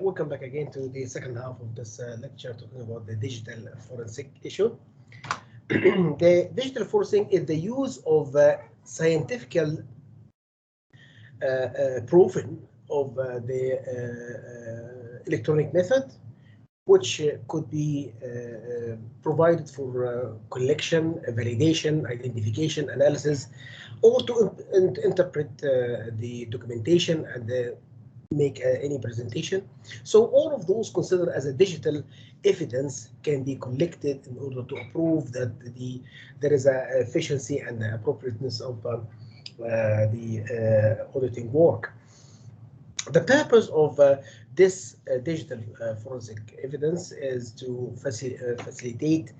Welcome back again to the second half of this lecture talking about the digital forensic issue. The digital forensic is the use of scientific proofing of the electronic method, which could be provided for collection, validation, identification, analysis, or to interpret the documentation and make any presentation. So all of those considered as a digital evidence can be collected in order to prove that there is a efficiency and the appropriateness of the auditing work. The purpose of this digital forensic evidence is to facilitate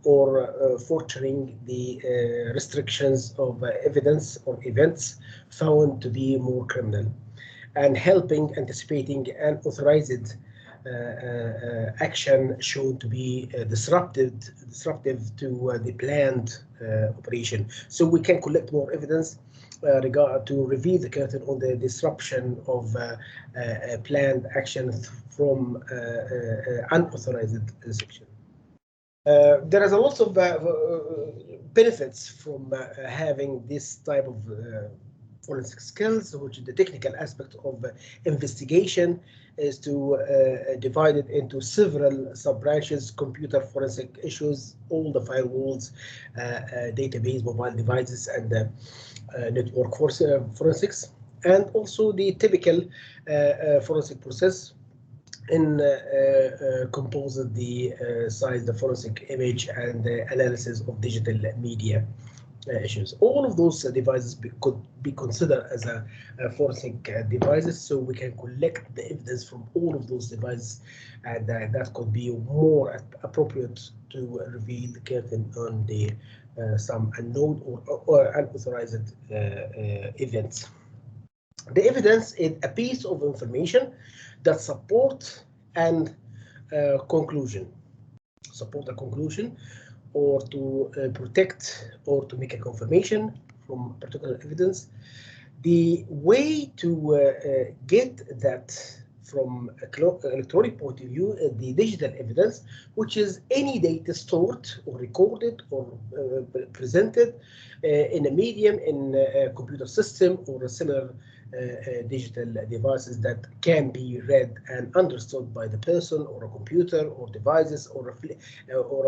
or furthering the restrictions of evidence or events found to be more criminal, and helping anticipating unauthorized action shown to be disruptive to the planned operation. So we can collect more evidence to reveal the curtain on the disruption of planned action from unauthorized section. There is a lot of benefits from having this type of forensic skills, which the technical aspect of investigation is to divide it into several sub-branches: computer forensic issues, all the firewalls, database, mobile devices, and network forensics, and also the typical forensic process in composite, the size, the forensic image, and the analysis of digital media issues. All of those devices could be considered as a forensic devices, so we can collect the evidence from all of those devices, and that could be more appropriate to reveal the curtain on the some unknown or unauthorized events. The evidence is a piece of information that support and conclusion, or to protect or to make a confirmation from particular evidence. The way to get that from an electronic point of view, the digital evidence, which is any data stored or recorded or presented in a medium, in a computer system, or a similar digital devices that can be read and understood by the person, or a computer, or devices, or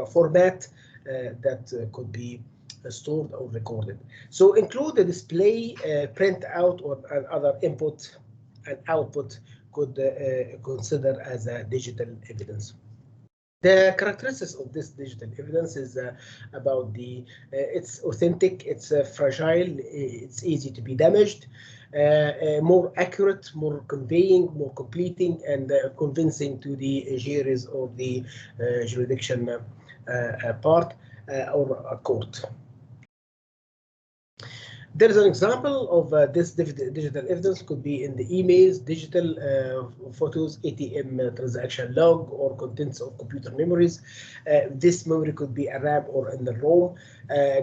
a format that could be stored or recorded. So include the display, print out, or other input and output could consider as a digital evidence. The characteristics of this digital evidence is about it's authentic, it's fragile, it's easy to be damaged, more accurate, more conveying, more completing, and convincing to the juries or the jurisdiction part or a court. There is an example of this digital evidence. Could be in the emails, digital photos, ATM transaction log, or contents of computer memories. This memory could be a RAM or in the ROM,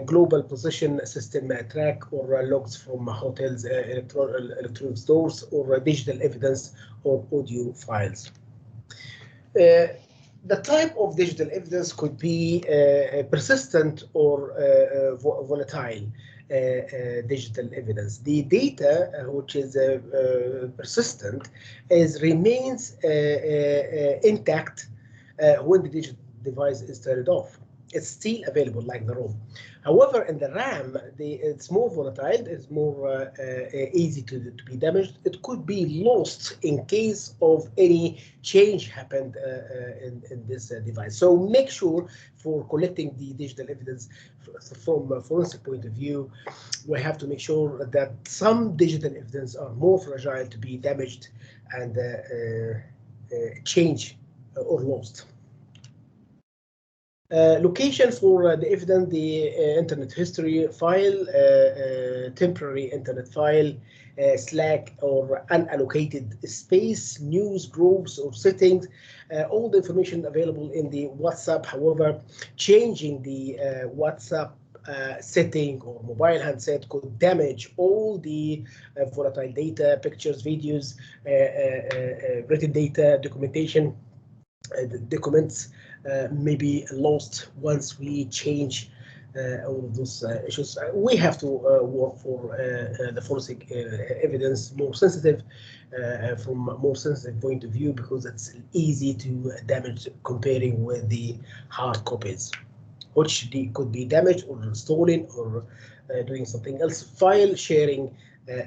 global position system track, or logs from hotels, electronic stores, or digital evidence or audio files. The type of digital evidence could be persistent or volatile. Digital evidence. The data, which is persistent, remains intact when the digital device is turned off. It's still available, like the ROM. However, in the RAM, it's more volatile. It's more easy to be damaged. It could be lost in case of any change happened in this device. So make sure, for collecting the digital evidence from a forensic point of view, we have to make sure that some digital evidence are more fragile to be damaged and change or lost. Location for the evidence: the internet history file, temporary internet file, Slack or unallocated space, news groups or settings, all the information available in the WhatsApp. However, changing the WhatsApp setting or mobile handset could damage all the volatile data, pictures, videos, written data, documentation. The documents may be lost once we change all of those issues. We have to work for the forensic evidence more sensitive, from a more sensitive point of view, because it's easy to damage comparing with the hard copies, which could be damaged or stolen or doing something else. File sharing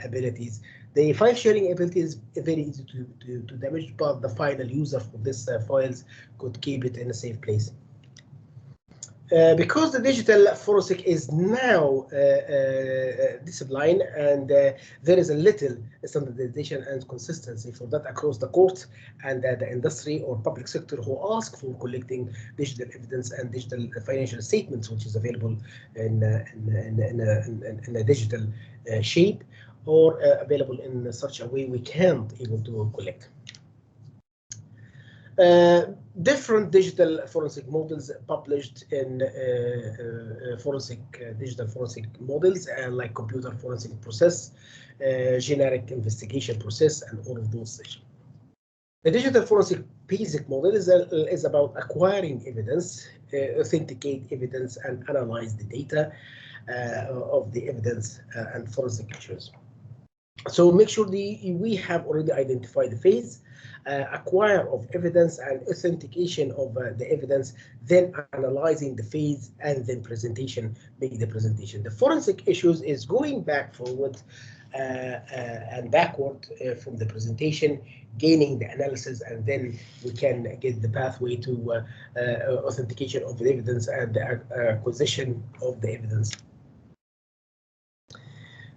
abilities. The file sharing ability is very easy to damage, but the final user for this files could keep it in a safe place. Because the digital forensic is now discipline, and there is a little standardization and consistency for that across the court and the industry or public sector who ask for collecting digital evidence and digital financial statements, which is available in a digital shape, or available in such a way we can't able to collect. Different digital forensic models published in digital forensic models, like computer forensic process, generic investigation process, and all of those things. The digital forensic basic model is about acquiring evidence, authenticate evidence, and analyze the data of the evidence and forensic issues. So make sure we have already identified the phase, acquire of evidence and authentication of the evidence, then analyzing the phase, and then presentation, make the presentation. The forensic issues is going back, forward, and backward from the presentation, gaining the analysis, and then we can get the pathway to authentication of the evidence and the acquisition of the evidence.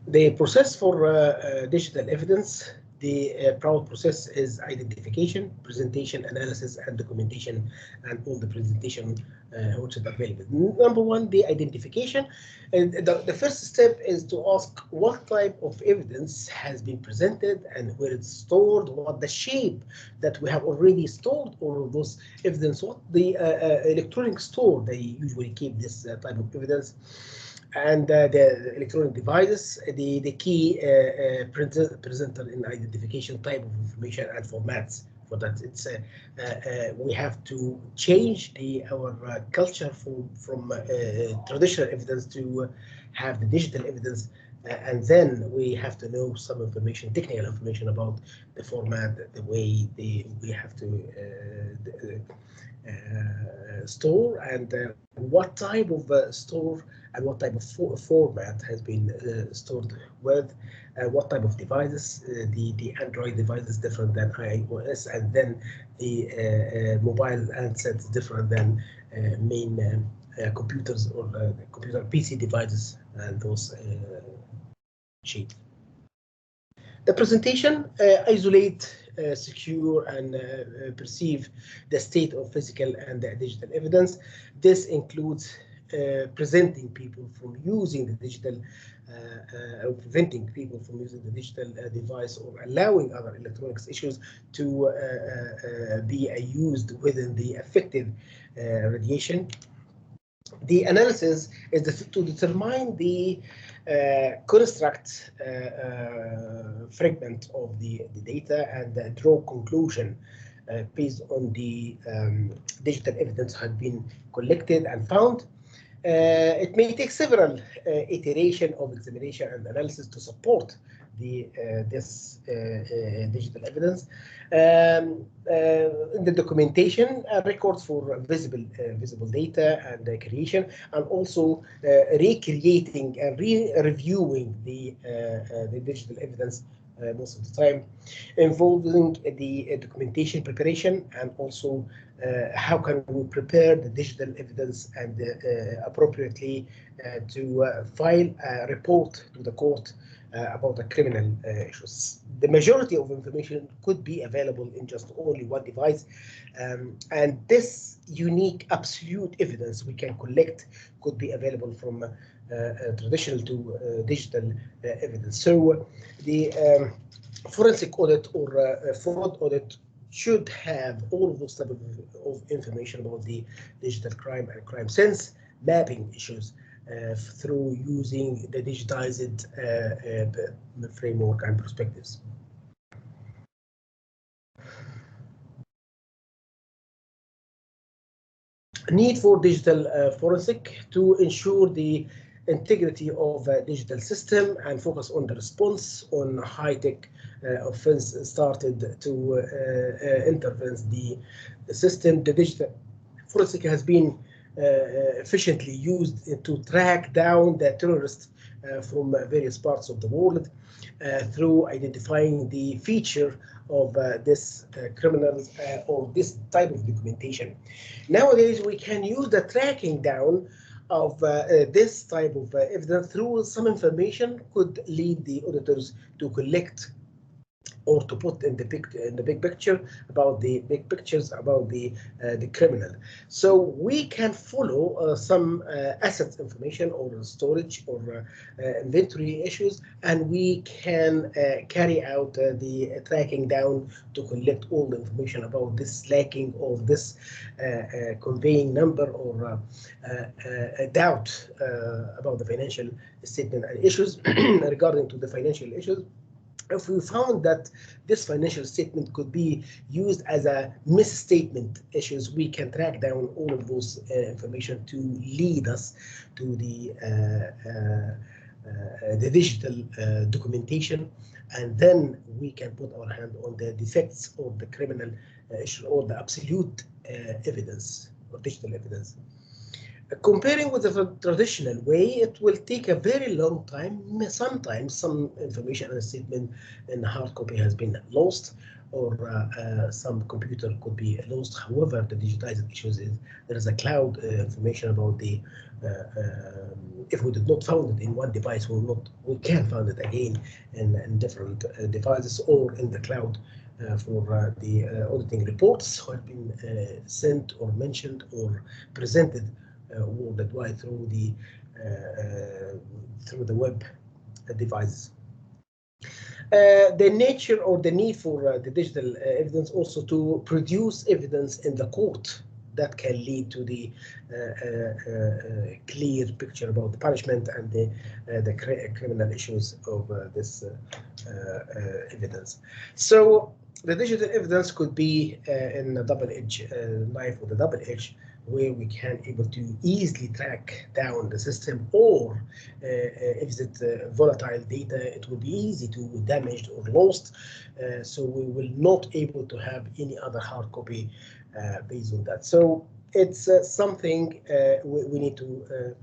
The process for digital evidence, the proud process is identification, presentation, analysis, and documentation, and all the presentation which is available. Number one, the identification. The first step is to ask what type of evidence has been presented and where it's stored, what the shape that we have already stored all of those evidence, what the electronic store they usually keep this type of evidence, and the electronic devices, the key presenter in identification, type of information, and formats. For that, it's we have to change our culture from traditional evidence to have the digital evidence, and then we have to know some information, technical information about the format, the way we have to store, and what type of store and what type of format has been stored with, what type of devices. The Android device is different than iOS, and then the mobile handset is different than main computers or computer PC devices, and those sheets. The presentation, isolate, secure, and perceive the state of physical and digital evidence. This includes presenting people from using the digital, preventing people from using the digital device, or allowing other electronics issues to be used within the effective radiation. The analysis is to determine the construct fragment of the data and draw conclusion based on the digital evidence had been collected and found. It may take several iteration of examination and analysis to support this digital evidence. In the documentation, records for visible data and creation, and also recreating and reviewing the digital evidence most of the time, involving the documentation preparation, and also how can we prepare the digital evidence and appropriately to file a report to the court about the criminal issues. The majority of information could be available in just only one device, and this unique absolute evidence we can collect could be available from traditional to digital evidence. So the forensic audit or fraud audit should have all of those type of information about the digital crime and crime sense, mapping issues, through using the digitized framework and perspectives. Need for digital forensic to ensure the integrity of a digital system and focus on the response on high-tech offense started to intervene the system. The digital forensic has been efficiently used to track down the terrorists from various parts of the world through identifying the feature of this criminals or this type of documentation. Nowadays, we can use the tracking down of this type of evidence through some information could lead the auditors to collect or to put in the big picture about the big pictures about the criminal. So we can follow some assets information or storage or inventory issues, and we can carry out the tracking down to collect all the information about this lacking of this conveying number or a doubt about the financial statement and issues regarding to the financial issues. If we found that this financial statement could be used as a misstatement issues, we can track down all of those information to lead us to the digital documentation, and then we can put our hand on the defects of the criminal issue or the absolute evidence or digital evidence. Comparing with the traditional way, it will take a very long time. Sometimes some information and statement in hard copy has been lost, or some computer could be lost. However, the digitized issues is there is a cloud information about the if we did not found it in one device, we can find it again in different devices or in the cloud. For the auditing reports have been sent or mentioned or presented worldwide through the web devices. The nature or the need for the digital evidence also to produce evidence in the court that can lead to the clear picture about the punishment and the criminal issues of this evidence. So the digital evidence could be in a double-edged knife with a double edge, where we can able to easily track down the system, or if it's volatile data, it will be easy to damaged or lost. So we will not able to have any other hard copy based on that. So it's something we need to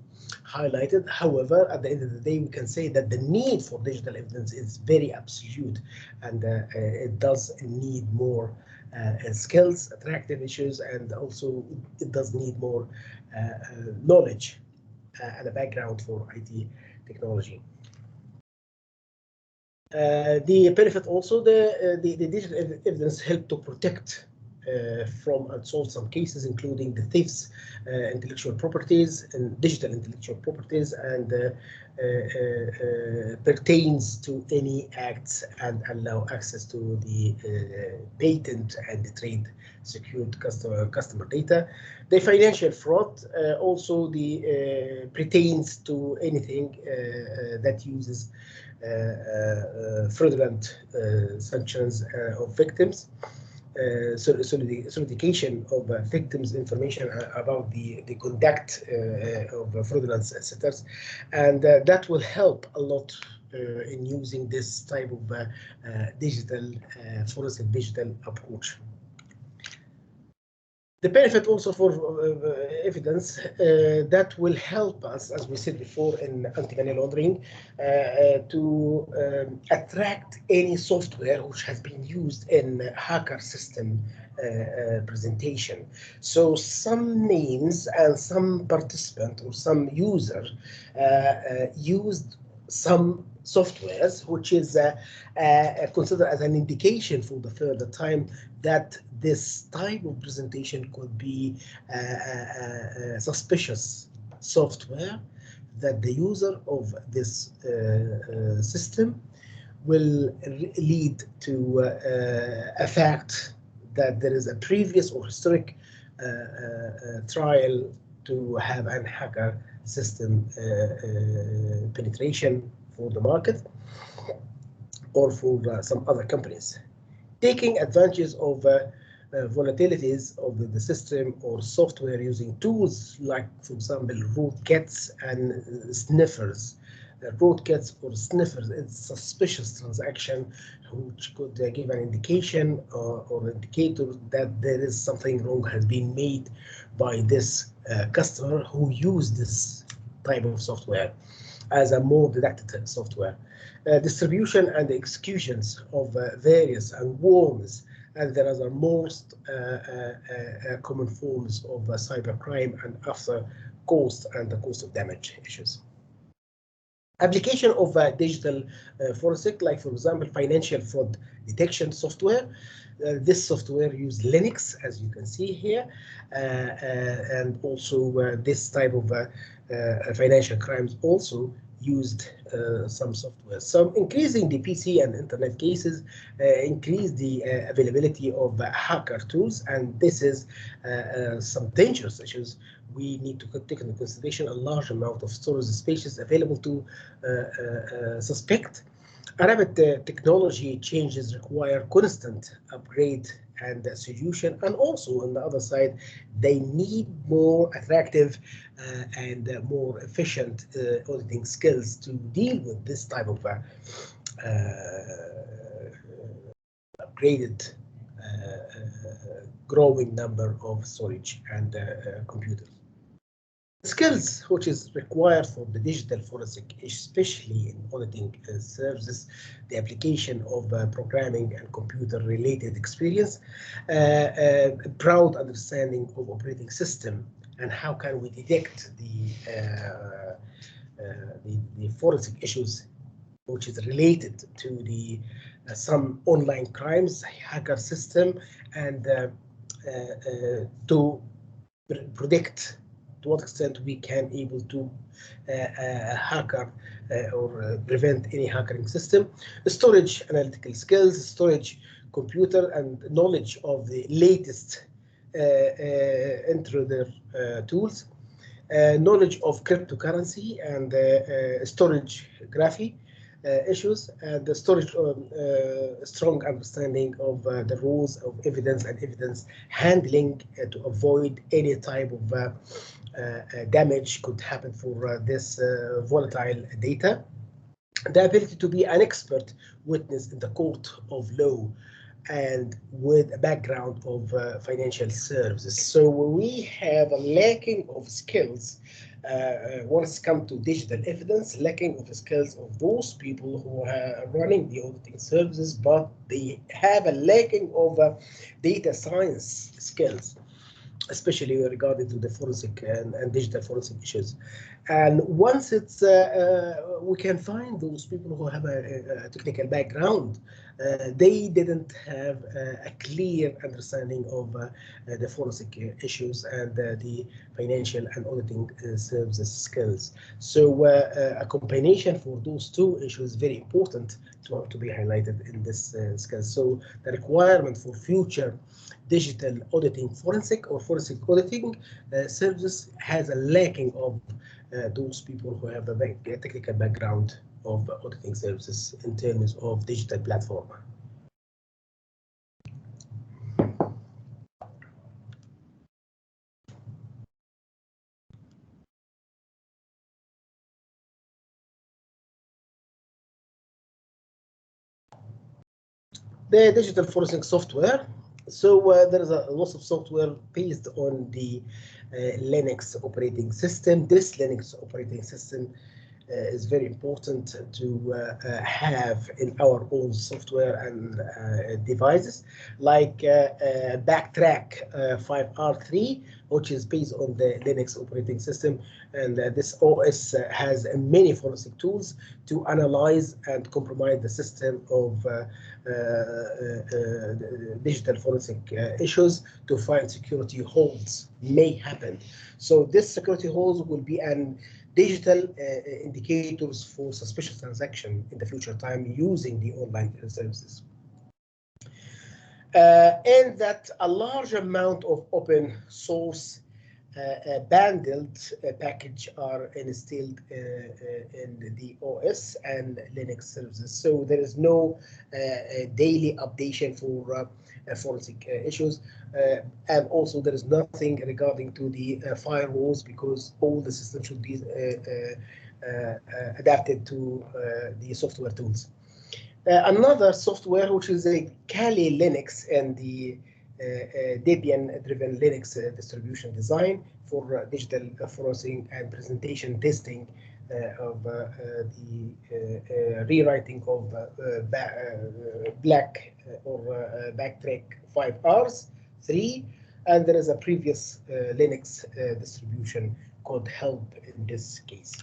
highlight it. However, at the end of the day, we can say that the need for digital evidence is very absolute, and it does need more skills, attractive issues, and also it does need more knowledge and a background for IT technology. The benefit also, the digital evidence help to protect from and solve some cases, including the thefts, intellectual properties and digital intellectual properties, and pertains to any acts and allow access to the patent and the trade secured customer data. The financial fraud also pertains to anything that uses fraudulent sanctions of victims. Solicitation of victims' information about the conduct of fraudulent setters, and that will help a lot in using this type of digital forensic digital approach. The benefit also for evidence that will help us, as we said before, in anti-money laundering, to attract any software which has been used in hacker system presentation. So some names and some participant or some user used some softwares, which is considered as an indication for the further time that this type of presentation could be suspicious software, that the user of this system will lead to a fact that there is a previous or historic trial to have a hacker system penetration for the market or for some other companies. Taking advantage of volatilities of the system or software using tools like, for example, rootkits and sniffers. Rootkits or sniffers is suspicious transaction which could give an indication or indicator that there is something wrong has been made by this customer who used this type of software as a more deducted software. Distribution and executions of various and worms, and there are the most common forms of cybercrime and after cost and the cost of damage issues. Application of digital forensic, like for example, financial fraud detection software. This software uses Linux, as you can see here, and also this type of financial crimes also used some software. So increasing the PC and internet cases increase the availability of hacker tools, and this is some dangerous issues. We need to take into consideration a large amount of storage spaces available to suspect. Rapid technology changes require constant upgrade and solution, and also on the other side, they need more attractive and more efficient auditing skills to deal with this type of upgraded growing number of storage and computers. Skills which is required for the digital forensic, especially in auditing services, the application of programming and computer-related experience, broad understanding of operating system, and how can we detect the forensic issues which is related to the some online crimes, hacker system, and to predict to what extent we can able to hacker or prevent any hacking system. Storage analytical skills, storage computer, and knowledge of the latest intruder tools, knowledge of cryptocurrency and storage graphy issues, and the storage strong understanding of the rules of evidence and evidence handling to avoid any type of damage could happen for this volatile data. The ability to be an expert witness in the court of law and with a background of financial services. So we have a lacking of skills once it comes to digital evidence, lacking of the skills of those people who are running the auditing services, but they have a lacking of data science skills, especially regarding to the forensic and digital forensic issues. And once it's, we can find those people who have a technical background, they didn't have a clear understanding of the forensic issues and the financial and auditing services skills. So a combination for those two issues is very important to be highlighted in this skills. So the requirement for future digital auditing forensic or forensic auditing services has a lacking of those people who have a technical background of auditing services in terms of digital platform. The digital forensic software. So there is a lot of software based on the Linux operating system. This Linux operating system is very important to have in our own software and devices, like Backtrack 5R3, which is based on the Linux operating system. And this OS has many forensic tools to analyze and compromise the system of digital forensic issues to find security holes may happen. So this security holes will be an digital indicators for suspicious transaction in the future time using the online services. And that a large amount of open source bundled package are installed in the OS and Linux services. So there is no daily updation for forensic issues, and also there is nothing regarding to the firewalls, because all the systems should be adapted to the software tools. Another software, which is a Kali Linux and the Debian-driven Linux distribution design for digital forensic and presentation testing of the rewriting of black or backtrack 5Rs 3, and there is a previous Linux distribution called help in this case.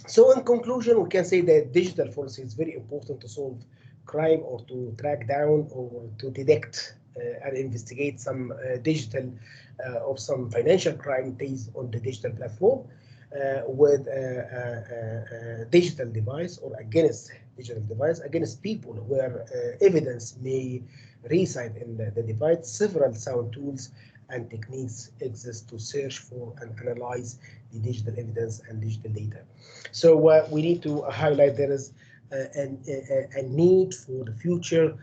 So in conclusion, we can say that digital forensics is very important to solve crime or to track down or to detect and investigate some digital or some financial crime based on the digital platform with a digital device or against digital device, against people where evidence may reside in the device. Several sound tools and techniques exist to search for and analyze the digital evidence and digital data. So we need to highlight there is a need for the future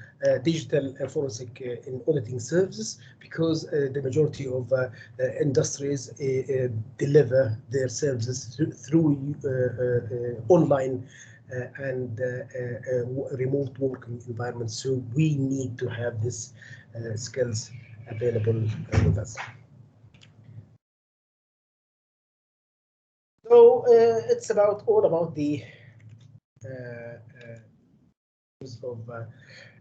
digital forensic in auditing services, because the majority of industries deliver their services through online and remote working environments. So we need to have these skills available with us. So it's all about the use of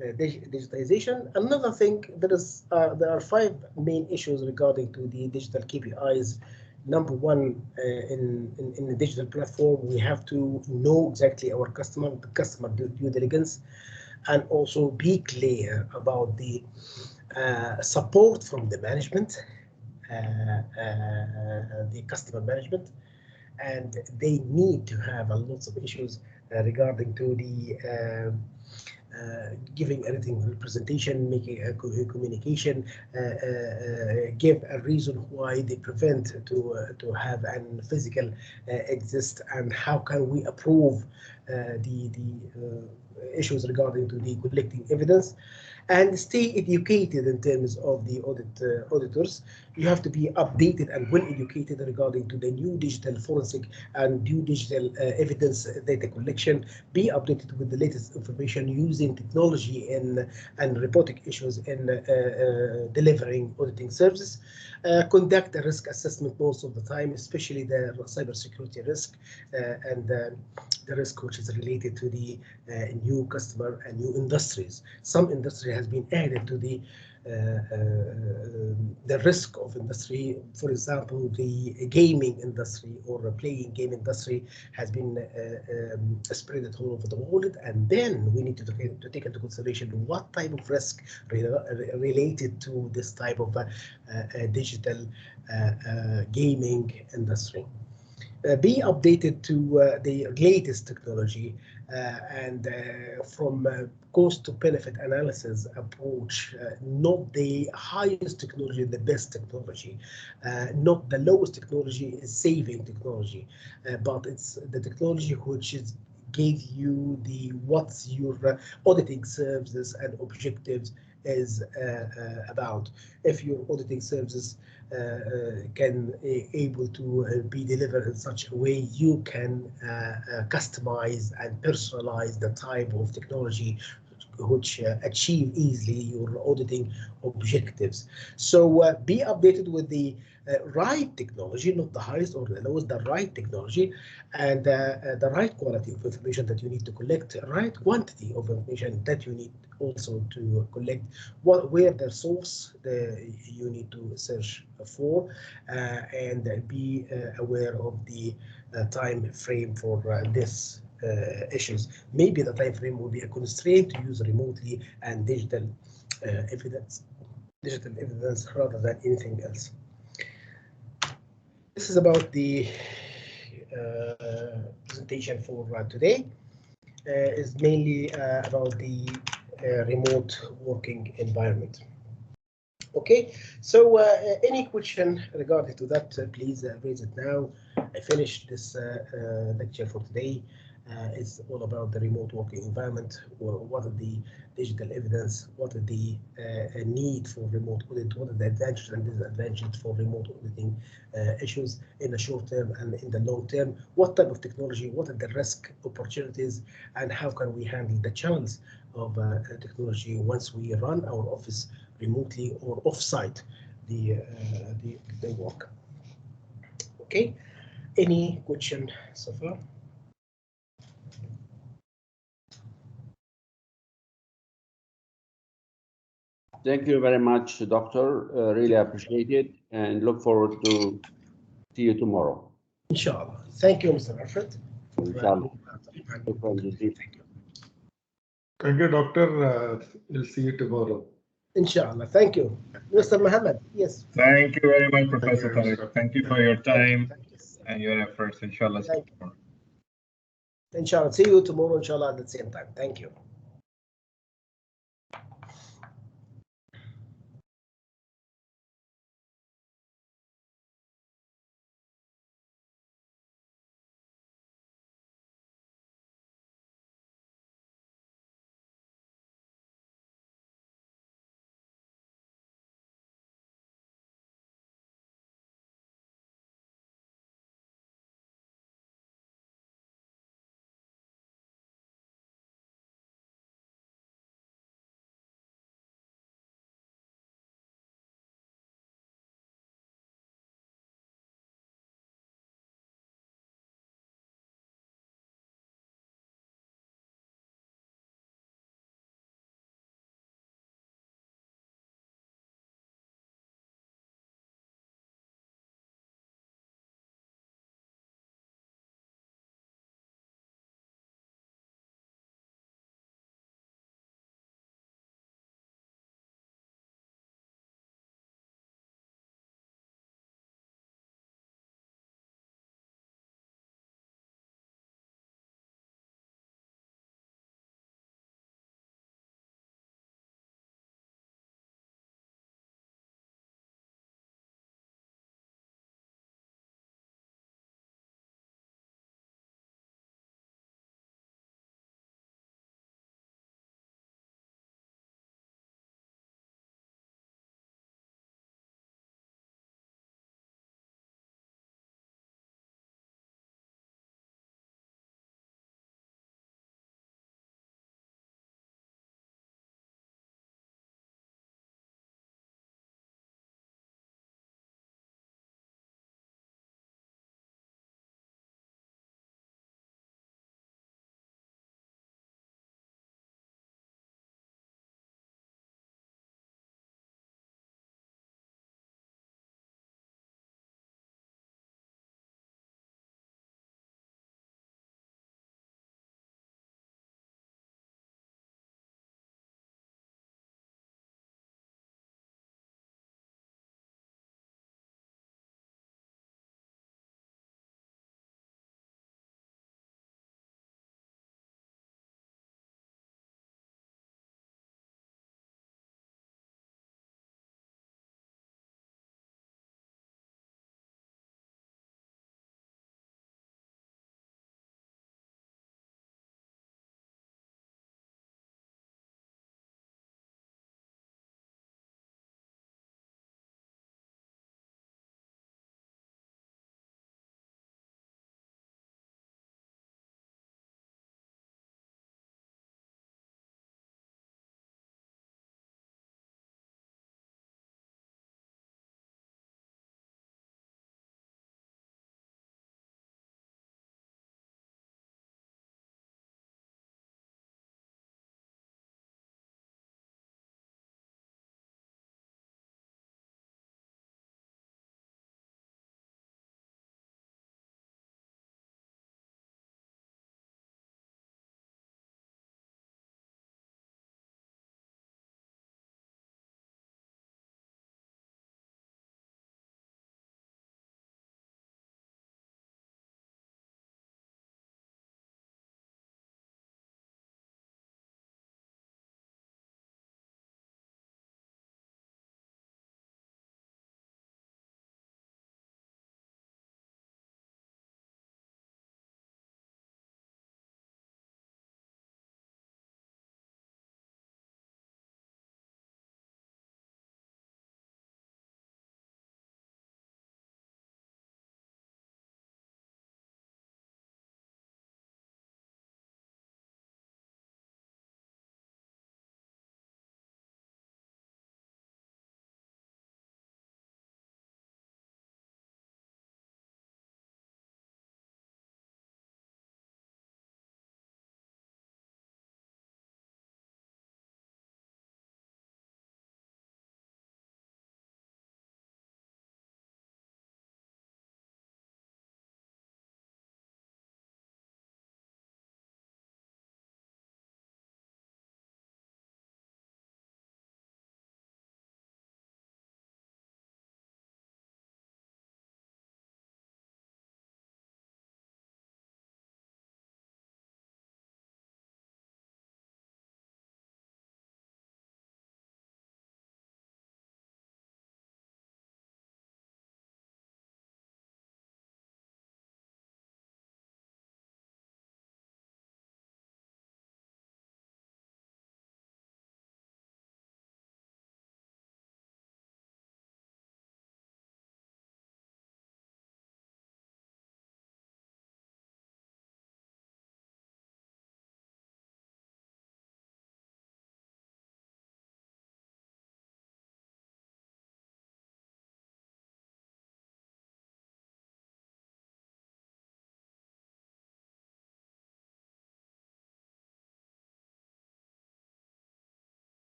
digitization. Another thing, there are 5 main issues regarding to the digital KPIs. Number one, in the digital platform, we have to know exactly our customer, the customer due diligence, and also be clear about the support from the management, the customer management, and they need to have a lot of issues regarding to the giving a written representation, making a communication, give a reason why they prevent to have an physical exist, and how can we approve the issues regarding to the collecting evidence, and stay educated in terms of the auditors. You have to be updated and well educated regarding to the new digital forensic and new digital evidence data collection. Be updated with the latest information using technology and robotic issues in delivering auditing services. Conduct a risk assessment most of the time, especially the cybersecurity risk and the risk which is related to the new customer and new industries. Some industry has been added to the risk of industry. For example, the gaming industry or the playing game industry has been spread all over the world, and then we need to take into consideration what type of risk related to this type of digital gaming industry. Be updated to the latest technology and from cost to benefit analysis approach, not the highest technology, the best technology, not the lowest technology is saving technology, but it's the technology which is gave you the what's your auditing services and objectives is about. If your auditing services can able to be delivered in such a way, you can customize and personalize the type of technology which achieve easily your auditing objectives. So be updated with the right technology, not the highest or the lowest, the right technology, and the right quality of information that you need to collect, right quantity of information that you need also to collect, where the source you need to search for, and be aware of the time frame for this issues. Maybe the time frame will be a constraint to use remotely and digital evidence rather than anything else. This is about the presentation for today. Is mainly about the remote working environment. Okay, so any question regarding to that, please raise it now. I finished this lecture for today. It's all about the remote working environment. What are the digital evidence? What are the need for remote audit? What are the advantages and disadvantages for remote auditing issues in the short term and in the long term? What type of technology? What are the risk opportunities? And how can we handle the challenge of technology once we run our office remotely or off-site the work? Okay. Any question so far? Thank you very much, Doctor. Really appreciate it and look forward to see you tomorrow. Inshallah. Thank you, Mr. Alfred. Inshallah. Thank you. Thank you, Doctor. We'll see you tomorrow. Inshallah. Thank you. Mr. Muhammad, yes. Thank you very much, Professor Tariq. Thank you for your time and your efforts. Inshallah. Inshallah. See you tomorrow, inshallah, at the same time. Thank you.